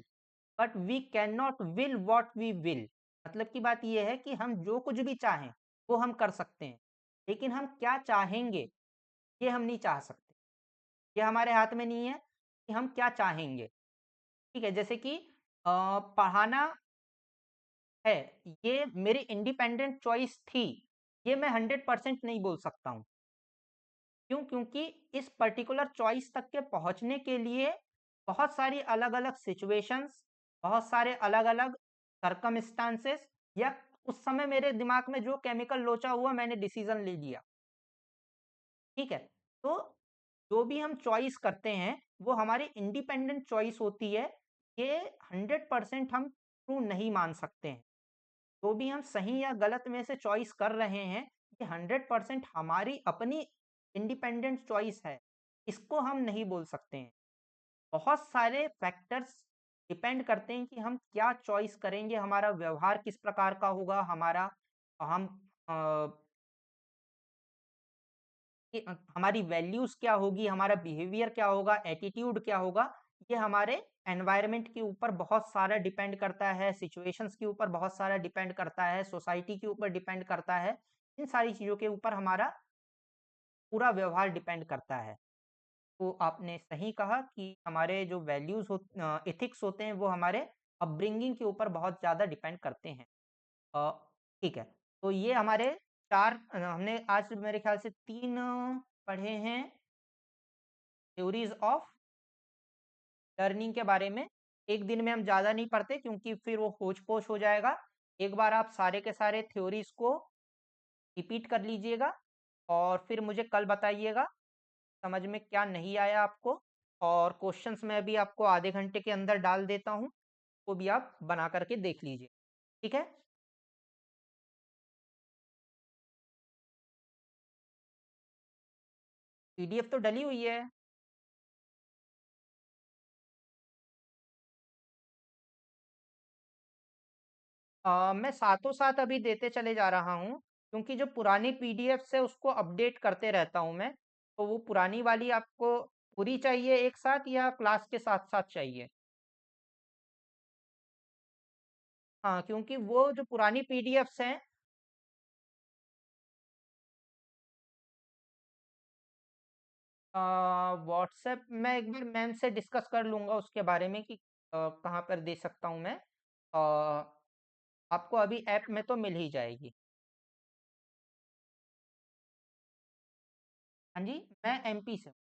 but we can not will what we will. मतलब की बात यह है कि हम जो कुछ भी चाहें वो हम कर सकते हैं, लेकिन हम क्या चाहेंगे ये हम नहीं चाह सकते। ये हमारे हाथ में नहीं है कि हम क्या चाहेंगे। ठीक है, जैसे कि पढ़ाना है, ये मेरी इंडिपेंडेंट चॉइस थी, ये मैं 100% नहीं बोल सकता हूँ। क्यों? क्योंकि इस पर्टिकुलर चॉइस तक के पहुँचने के लिए बहुत सारी अलग-अलग सिचुएशंस, बहुत सारे अलग-अलग सर्कमस्टांसेस या उस समय मेरे दिमाग में जो केमिकल लोचा हुआ मैंने डिसीजन ले लिया। ठीक है? तो जो भी हम चॉइस करते हैं वो हमारी इंडिपेंडेंट चॉइस होती है। ये 100% हम ट्रू नहीं मान सकते हैं। जो भी हम सही या गलत में से चॉइस कर रहे हैं, ये 100% हमारी अपनी इंडिपेंडेंट चॉइस है। इसको हम नहीं बोल सकते हैं। बहुत सारे फैक्टर्स डिपेंड करते हैं कि हम क्या चॉइस करेंगे, हमारा व्यवहार किस प्रकार का होगा, हमारा हम कि हमारी वैल्यूज़ क्या होगी, हमारा बिहेवियर क्या होगा, एटीट्यूड क्या होगा, ये हमारे एनवायरनमेंट के ऊपर बहुत सारा डिपेंड करता है, सिचुएशंस के ऊपर बहुत सारा डिपेंड करता है, सोसाइटी के ऊपर डिपेंड करता है। इन सारी चीज़ों के ऊपर हमारा पूरा व्यवहार डिपेंड करता है। तो आपने सही कहा कि हमारे जो वैल्यूज़ एथिक्स होते हैं वो हमारे अपब्रिंगिंग के ऊपर बहुत ज़्यादा डिपेंड करते हैं। अ, ठीक है, तो ये हमारे 4 हमने आज मेरे ख्याल से 3 पढ़े हैं थ्योरीज ऑफ लर्निंग के बारे में। एक दिन में हम ज़्यादा नहीं पढ़ते क्योंकि फिर वो होच-पोच हो जाएगा। एक बार आप सारे के सारे थ्योरीज को रिपीट कर लीजिएगा और फिर मुझे कल बताइएगा समझ में क्या नहीं आया आपको। और क्वेश्चंस मैं भी आपको आधे घंटे के अंदर डाल देता हूँ, वो भी आप बना करके देख लीजिए। ठीक है? पीडीएफ तो डली हुई है। मैं साथों साथ अभी देते चले जा रहा हूँ, क्योंकि जो पुरानी पीडीएफ्स है उसको अपडेट करते रहता हूँ मैं। तो वो पुरानी वाली आपको पूरी चाहिए एक साथ या क्लास के साथ-साथ चाहिए? हाँ, क्योंकि वो जो पुरानी पीडीएफ्स हैं व्हाट्सएप मैं एक बार मैम से डिस्कस कर लूँगा उसके बारे में कि कहाँ पर दे सकता हूँ मैं। आपको अभी ऐप में तो मिल ही जाएगी। हाँ जी, मैं एमपी से हूँ।